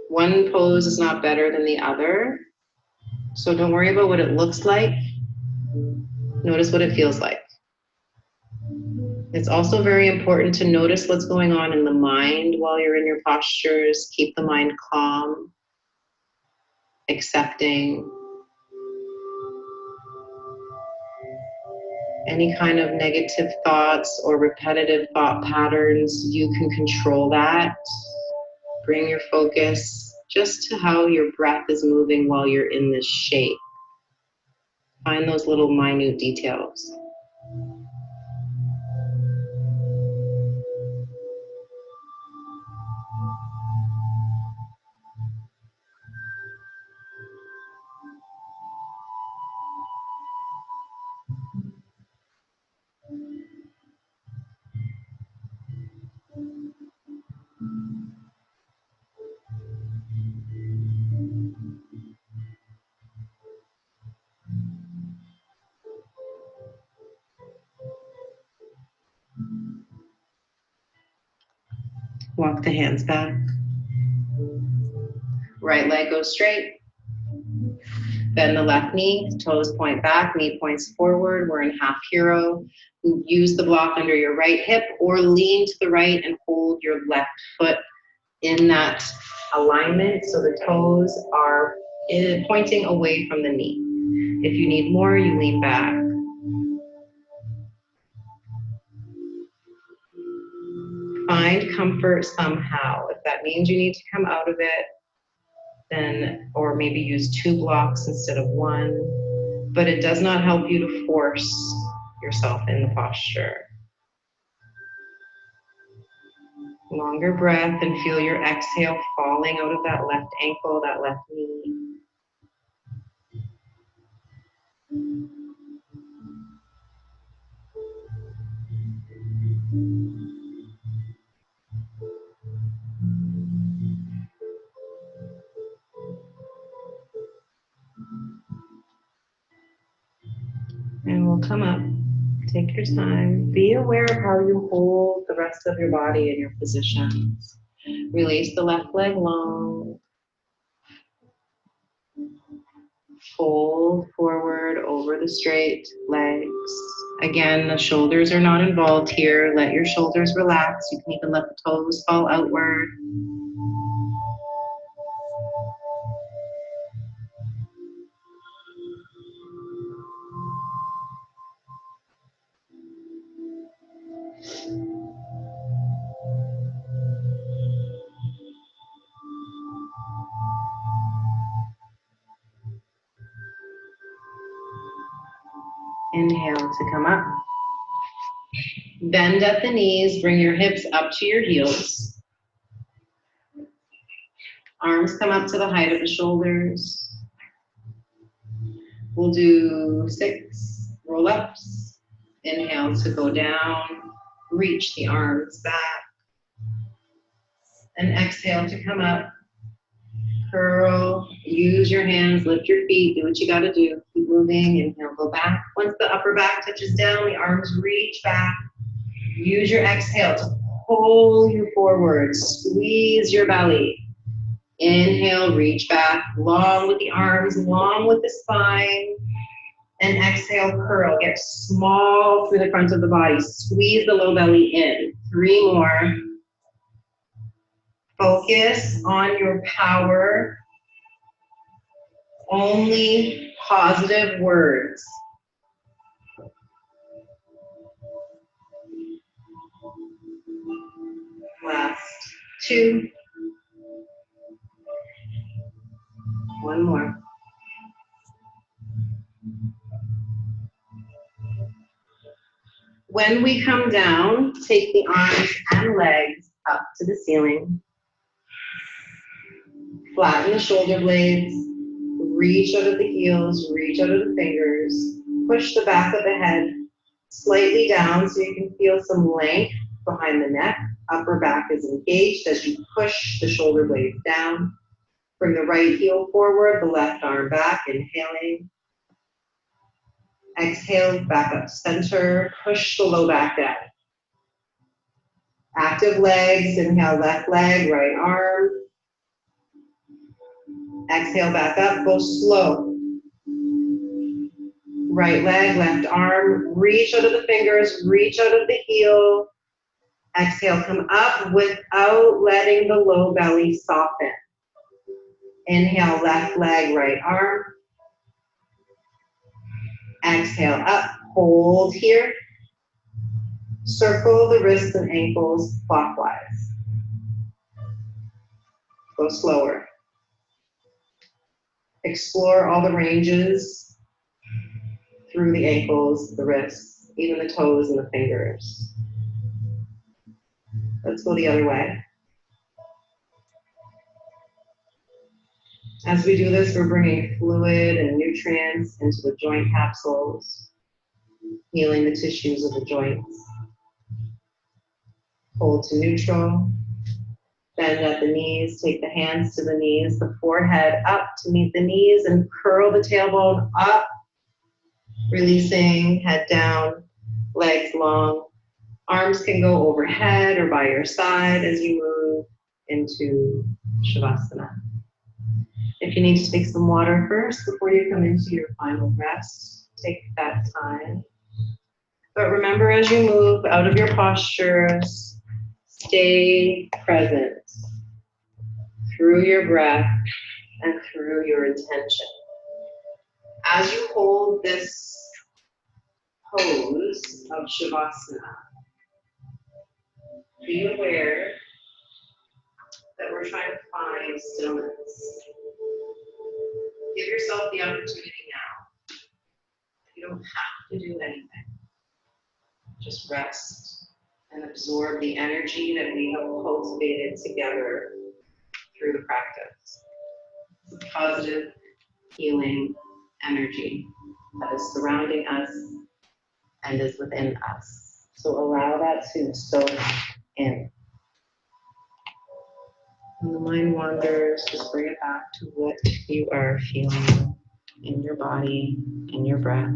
One pose is not better than the other. So don't worry about what it looks like. Notice what it feels like. It's also very important to notice what's going on in the mind while you're in your postures. Keep the mind calm, accepting. Any kind of negative thoughts or repetitive thought patterns, you can control that. Bring your focus just to how your breath is moving while you're in this shape. Find those little minute details. Walk the hands back. Right leg goes straight. Bend the left knee, toes point back, knee points forward. We're in half hero. Use the block under your right hip or lean to the right and hold your left foot in that alignment so the toes are pointing away from the knee. If you need more, you lean back. Find comfort somehow. If that means you need to come out of it, then, or maybe use 2 blocks instead of 1, but it does not help you to force yourself in the posture. Longer breath and feel your exhale falling out of that left ankle, that left knee. And we'll come up. Take your time. Be aware of how you hold the rest of your body in your positions. Release the left leg long. Fold forward over the straight legs. Again, the shoulders are not involved here. Let your shoulders relax. You can even let the toes fall outward. Inhale to come up. Bend at the knees, bring your hips up to your heels. Arms come up to the height of the shoulders. We'll do 6 roll-ups. Inhale to go down, reach the arms back. And exhale to come up. Curl, use your hands, lift your feet, do what you gotta do. Keep moving, inhale, go back. Once the upper back touches down, the arms reach back. Use your exhale to pull you forward. Squeeze your belly. Inhale, reach back, long with the arms, long with the spine. And exhale, curl. Get small through the front of the body. Squeeze the low belly in. 3 more. Focus on your power. Only positive words. Last 2. 1 more. When we come down, take the arms and legs up to the ceiling. Flatten the shoulder blades. Reach out of the heels, reach out of the fingers. Push the back of the head slightly down so you can feel some length behind the neck. Upper back is engaged as you push the shoulder blades down. Bring the right heel forward, the left arm back, inhaling. Exhale, back up center, push the low back down. Active legs, inhale, left leg, right arm. Exhale, back up, go slow. Right leg, left arm, reach out of the fingers, reach out of the heel. Exhale, come up without letting the low belly soften. Inhale, left leg, right arm. Exhale, up, hold here. Circle the wrists and ankles clockwise. Go slower. Explore all the ranges through the ankles, the wrists, even the toes and the fingers. Let's go the other way. As we do this, we're bringing fluid and nutrients into the joint capsules, healing the tissues of the joints. Hold to neutral. Bend at the knees, take the hands to the knees, the forehead up to meet the knees, and curl the tailbone up, releasing, head down, legs long, Arms can go overhead or by your side as you move into Shavasana. If you need to take some water first before you come into your final rest, take that time. But remember, as you move out of your postures, stay present through your breath and through your intention. As you hold this pose of Shavasana, be aware that we're trying to find stillness. Give yourself the opportunity now. You don't have to do anything. Just rest and absorb the energy that we have cultivated together through the practice. It's a positive, healing energy that is surrounding us and is within us. So allow that to soak in. When the mind wanders, just bring it back to what you are feeling in your body, in your breath.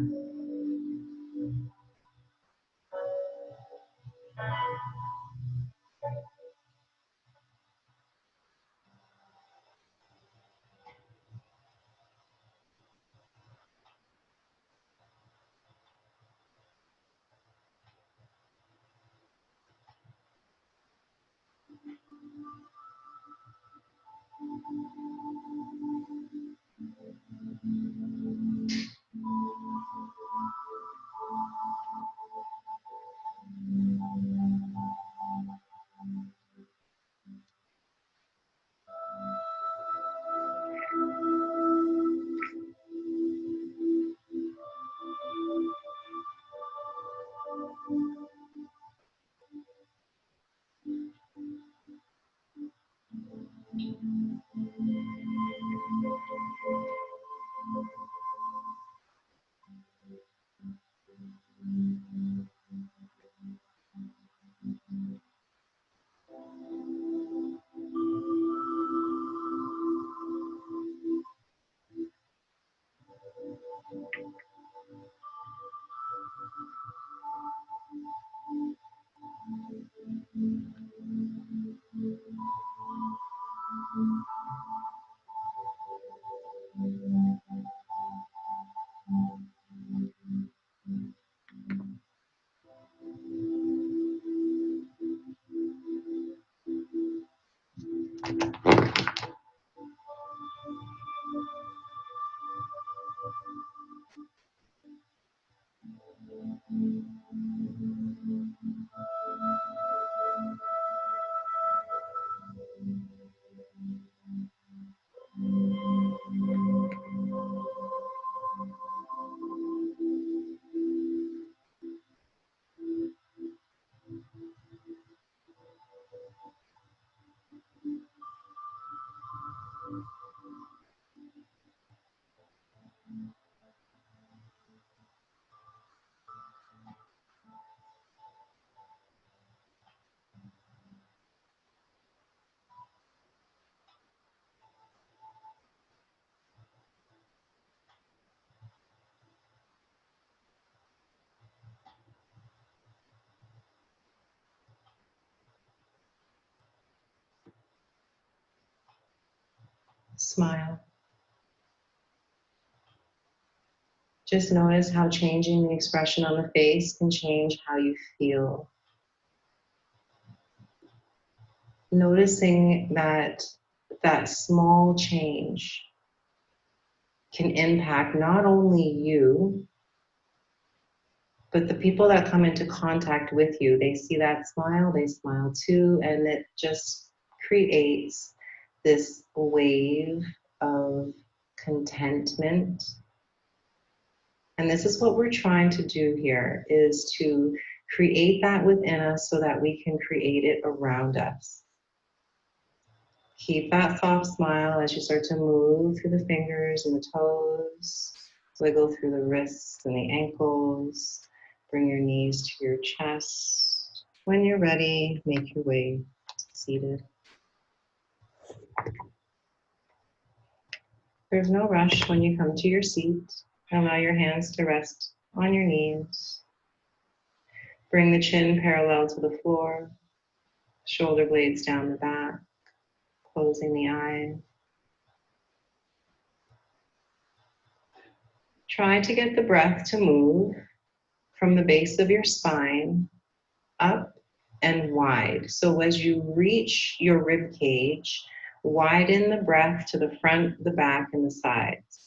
Smile. Just notice how changing the expression on the face can change how you feel. Noticing that that small change can impact not only you, but the people that come into contact with you. They see that smile, they smile too, and it just creates this wave of contentment. And this is what we're trying to do here, is to create that within us so that we can create it around us. Keep that soft smile as you start to move through the fingers and the toes, wiggle through the wrists and the ankles, bring your knees to your chest. When you're ready, make your way seated. There's no rush when you come to your seat. Allow your hands to rest on your knees. Bring the chin parallel to the floor, shoulder blades down the back, closing the eyes. Try to get the breath to move from the base of your spine up and wide. So as you reach your rib cage, widen the breath to the front, the back, and the sides.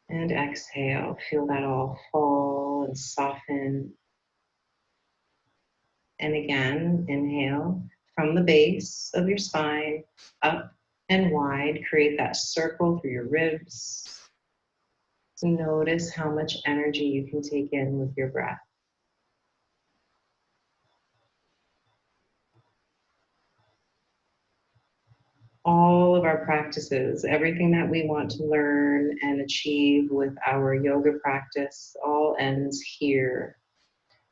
And exhale, feel that all fall and soften. And again, inhale from the base of your spine, up and wide. Create that circle through your ribs. Notice how much energy you can take in with your breath. All of our practices, everything that we want to learn and achieve with our yoga practice, all ends here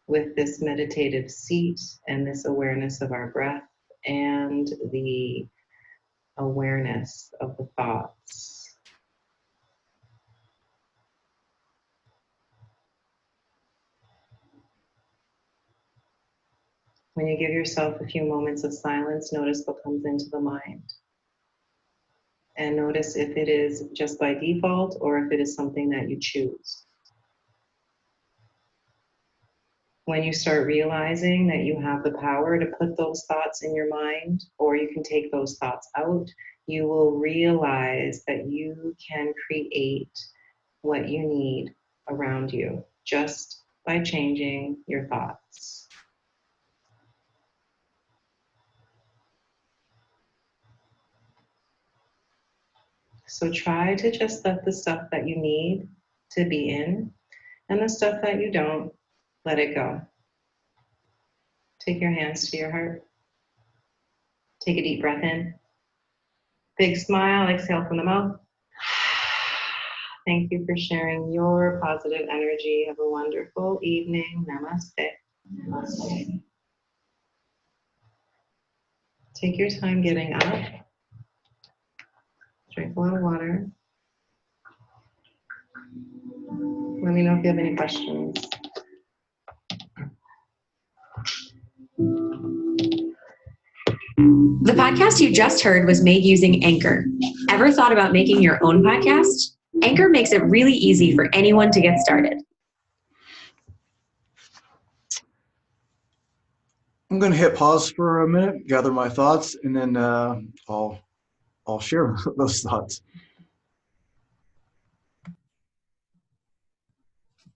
with this meditative seat and this awareness of our breath and the awareness of the thoughts. When you give yourself a few moments of silence, notice what comes into the mind. And notice if it is just by default or if it is something that you choose. When you start realizing that you have the power to put those thoughts in your mind, or you can take those thoughts out, you will realize that you can create what you need around you just by changing your thoughts. So try to just let the stuff that you need to be in, and the stuff that you don't, let it go. Take your hands to your heart. Take a deep breath in. Big smile, exhale from the mouth. Thank you for sharing your positive energy. Have a wonderful evening. Namaste. Namaste. Take your time getting up. Drink a lot of water. Let me know if you have any questions. The podcast you just heard was made using Anchor. Ever thought about making your own podcast? Anchor makes it really easy for anyone to get started. I'm going to hit pause for a minute, gather my thoughts, and then I'll share those thoughts.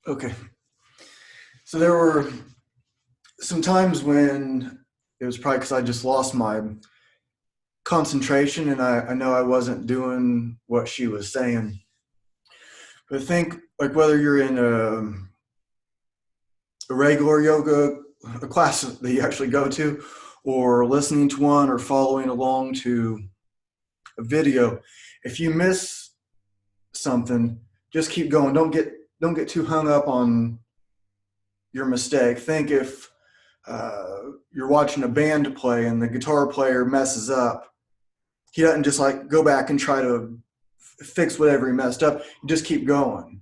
Okay. So there were some times when it was probably because I just lost my concentration and I know I wasn't doing what she was saying. But I think like whether you're in a regular yoga, a class that you actually go to, or listening to one or following along to a video, if you miss something, just keep going. Don't get too hung up on your mistake. Think if you're watching a band play and the guitar player messes up, he doesn't just like go back and try to fix whatever he messed up. You just keep going.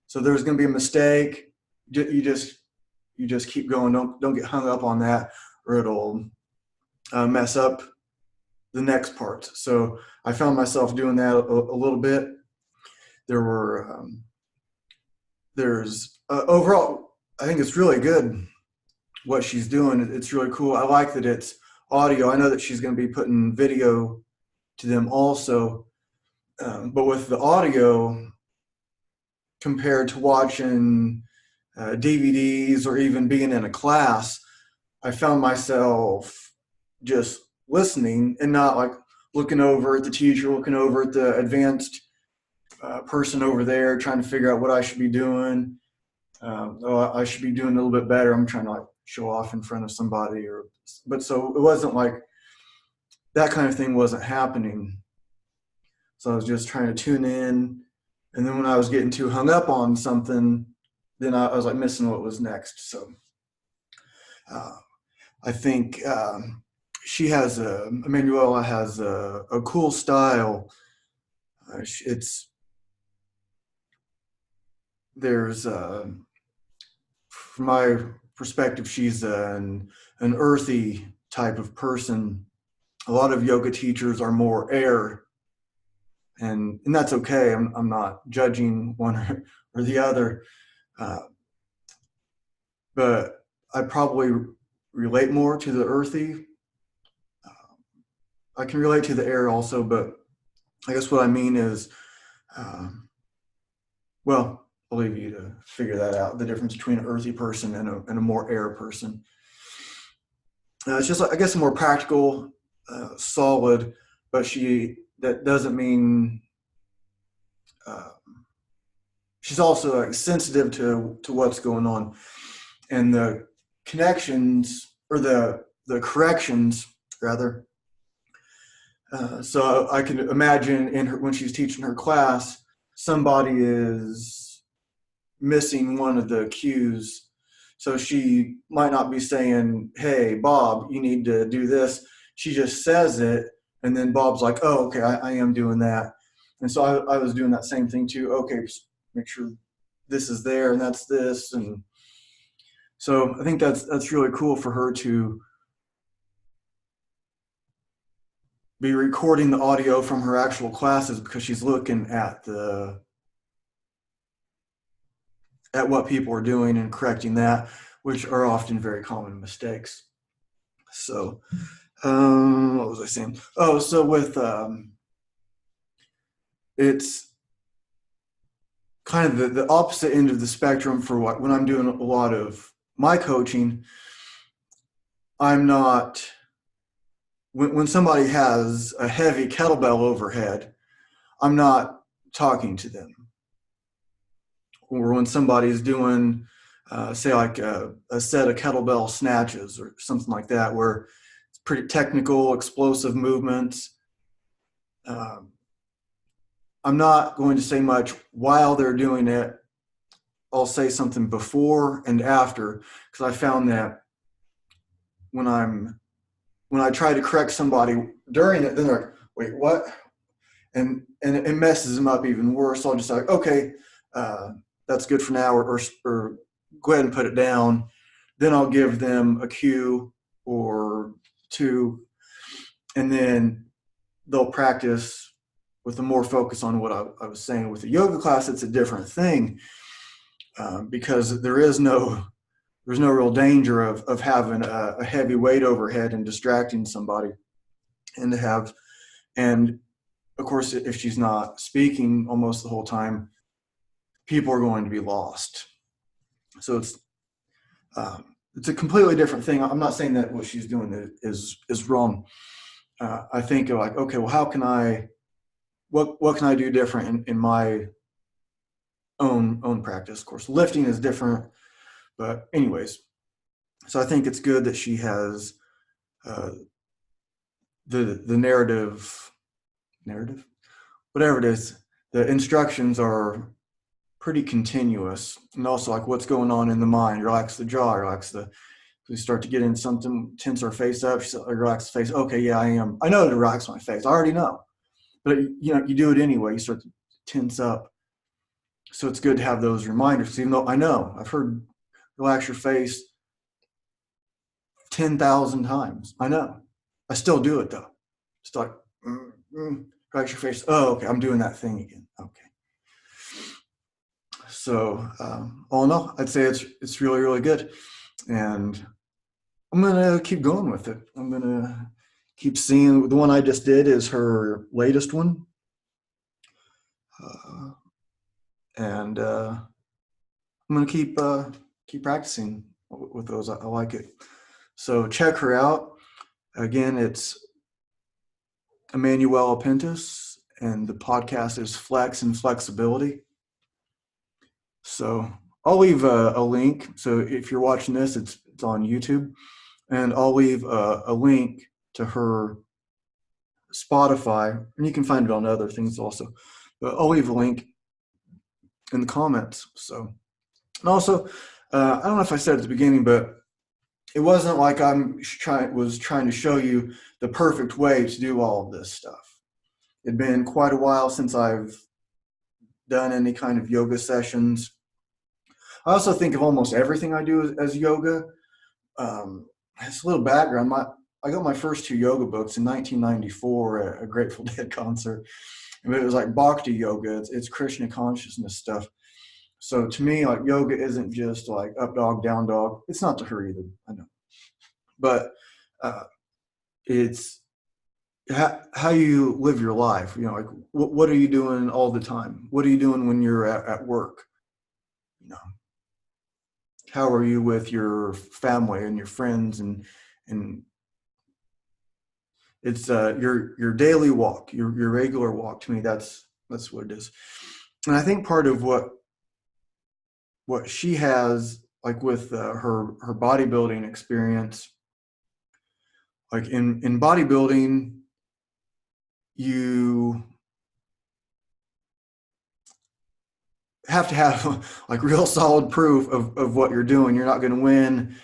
So there's going to be a mistake. You just keep going. Don't get hung up on that, or it'll mess up the next part. So I found myself doing that a little bit. There's overall, I think it's really good what she's doing. It's really cool. I like that it's audio. I know that she's going to be putting video to them also. But with the audio, compared to watching DVDs or even being in a class, I found myself just listening and not like looking over at the teacher, looking over at the advanced person over there, trying to figure out what I should be doing. I should be doing a little bit better. I'm trying to like show off in front of somebody, but so it wasn't like that kind of thing wasn't happening. So I was just trying to tune in. And then when I was getting too hung up on something, then I was like missing what was next. So I think Emmanuela has a cool style. There's from my perspective, she's an earthy type of person. A lot of yoga teachers are more air, and that's okay. I'm not judging one or the other, but I probably relate more to the earthy. I can relate to the air also, but I guess what I mean is, well, I'll leave you to figure that out, the difference between an earthy person and a more air person. It's just, I guess, a more practical, solid, but that doesn't mean she's also like sensitive to what's going on, and the connections, or the corrections rather. So I can imagine when she's teaching her class, somebody is missing one of the cues. So she might not be saying, "Hey, Bob, you need to do this." She just says it, and then Bob's like, "Oh, okay, I am doing that." And so I was doing that same thing too. Okay, just make sure this is there and that's this. And so I think that's really cool for her to be recording the audio from her actual classes, because she's looking at what people are doing and correcting that, which are often very common mistakes. So what was I saying? Oh, so with it's kind of the opposite end of the spectrum for when I'm doing a lot of my coaching. I'm not, when somebody has a heavy kettlebell overhead, I'm not talking to them. Or when somebody's doing, say, like a set of kettlebell snatches or something like that, where it's pretty technical, explosive movements, I'm not going to say much while they're doing it. I'll say something before and after, because I found that when I try to correct somebody during it, then they're like, "Wait, what?" And it messes them up even worse. So I'll just like, "Okay, that's good for now," or go ahead and put it down. Then I'll give them a cue or two, and then they'll practice with a more focus on what I was saying. With the yoga class, it's a different thing, because there's no real danger of having a heavy weight overhead and distracting somebody, and of course, if she's not speaking almost the whole time, people are going to be lost. So it's a completely different thing. I'm not saying that what she's doing is wrong. I think like, okay, well, how can what can I do different in my own practice? Of course, lifting is different, but anyways, so I think it's good that she has the narrative, whatever it is. The instructions are pretty continuous, and also like what's going on in the mind. Relax the jaw, we start to get in something, tense our face up. She said, relax the face. Okay, yeah, I know to relax my face. I already know, but you do it anyway. You start to tense up. So it's good to have those reminders, even though I know I've heard relax your face 10,000 times. I know. I still do it though. It's like, relax your face. Oh, okay, I'm doing that thing again. Okay. So all in all, I'd say it's really, really good. And I'm going to keep going with it. I'm going to keep seeing. The one I just did is her latest one. And I'm going to keep practicing with those. I like it. So check her out. Again, it's Emmanuela Pintus, and the podcast is Flex and Flexibility. So I'll leave a link. So if you're watching this, it's on YouTube, and I'll leave a link to her Spotify, and you can find it on other things also. But I'll leave a link in the comments. So, and also, I don't know if I said at the beginning, but it wasn't like was trying to show you the perfect way to do all of this stuff. It'd been quite a while since I've done any kind of yoga sessions. I also think of almost everything I do as yoga. It's a little background. I got my first two yoga books in 1994 at a Grateful Dead concert. And it was like Bhakti yoga. It's Krishna consciousness stuff. So to me, like yoga isn't just like up dog, down dog. It's not to her either. I know. But it's how you live your life. Like what are you doing all the time? What are you doing when you're at work? How are you with your family and your friends, and it's your daily walk, your regular walk. To me, that's what it is. And I think part of what she has, like with her bodybuilding experience, like in bodybuilding, you have to have like real solid proof of what you're doing. You're not going to win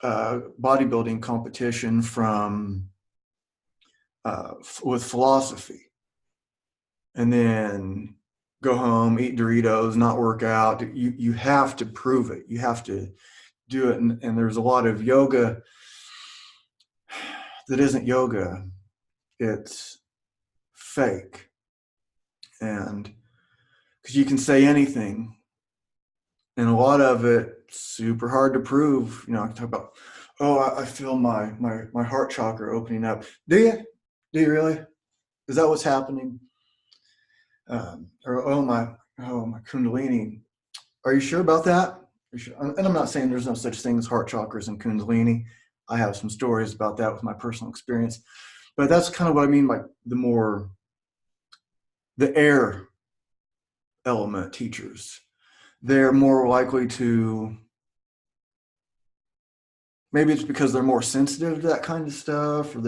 bodybuilding competition from with philosophy and then go home, eat Doritos, not work out. You have to prove it. You have to do it. And there's a lot of yoga that isn't yoga. It's fake. And because you can say anything, and a lot of it super hard to prove. I can talk about, oh, I feel my heart chakra opening up. Do you really? Is that what's happening? Or my Kundalini. Are you sure about that? Sure? And I'm not saying there's no such thing as heart chakras and Kundalini. I have some stories about that with my personal experience, but that's kind of what I mean by the air element teachers. They're more likely to, maybe it's because they're more sensitive to that kind of stuff, or I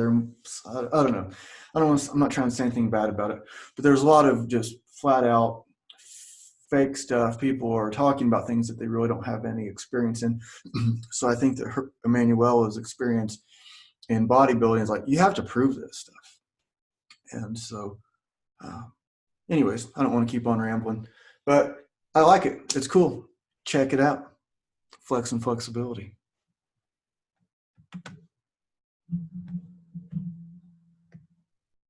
don't know. I'm not trying to say anything bad about it, but there's a lot of just flat out fake stuff. People are talking about things that they really don't have any experience in. So I think that Emmanuela's experience in bodybuilding is like, you have to prove this stuff. And so, anyways, I don't want to keep on rambling, but I like it. It's cool. Check it out. Flex and Flexibility.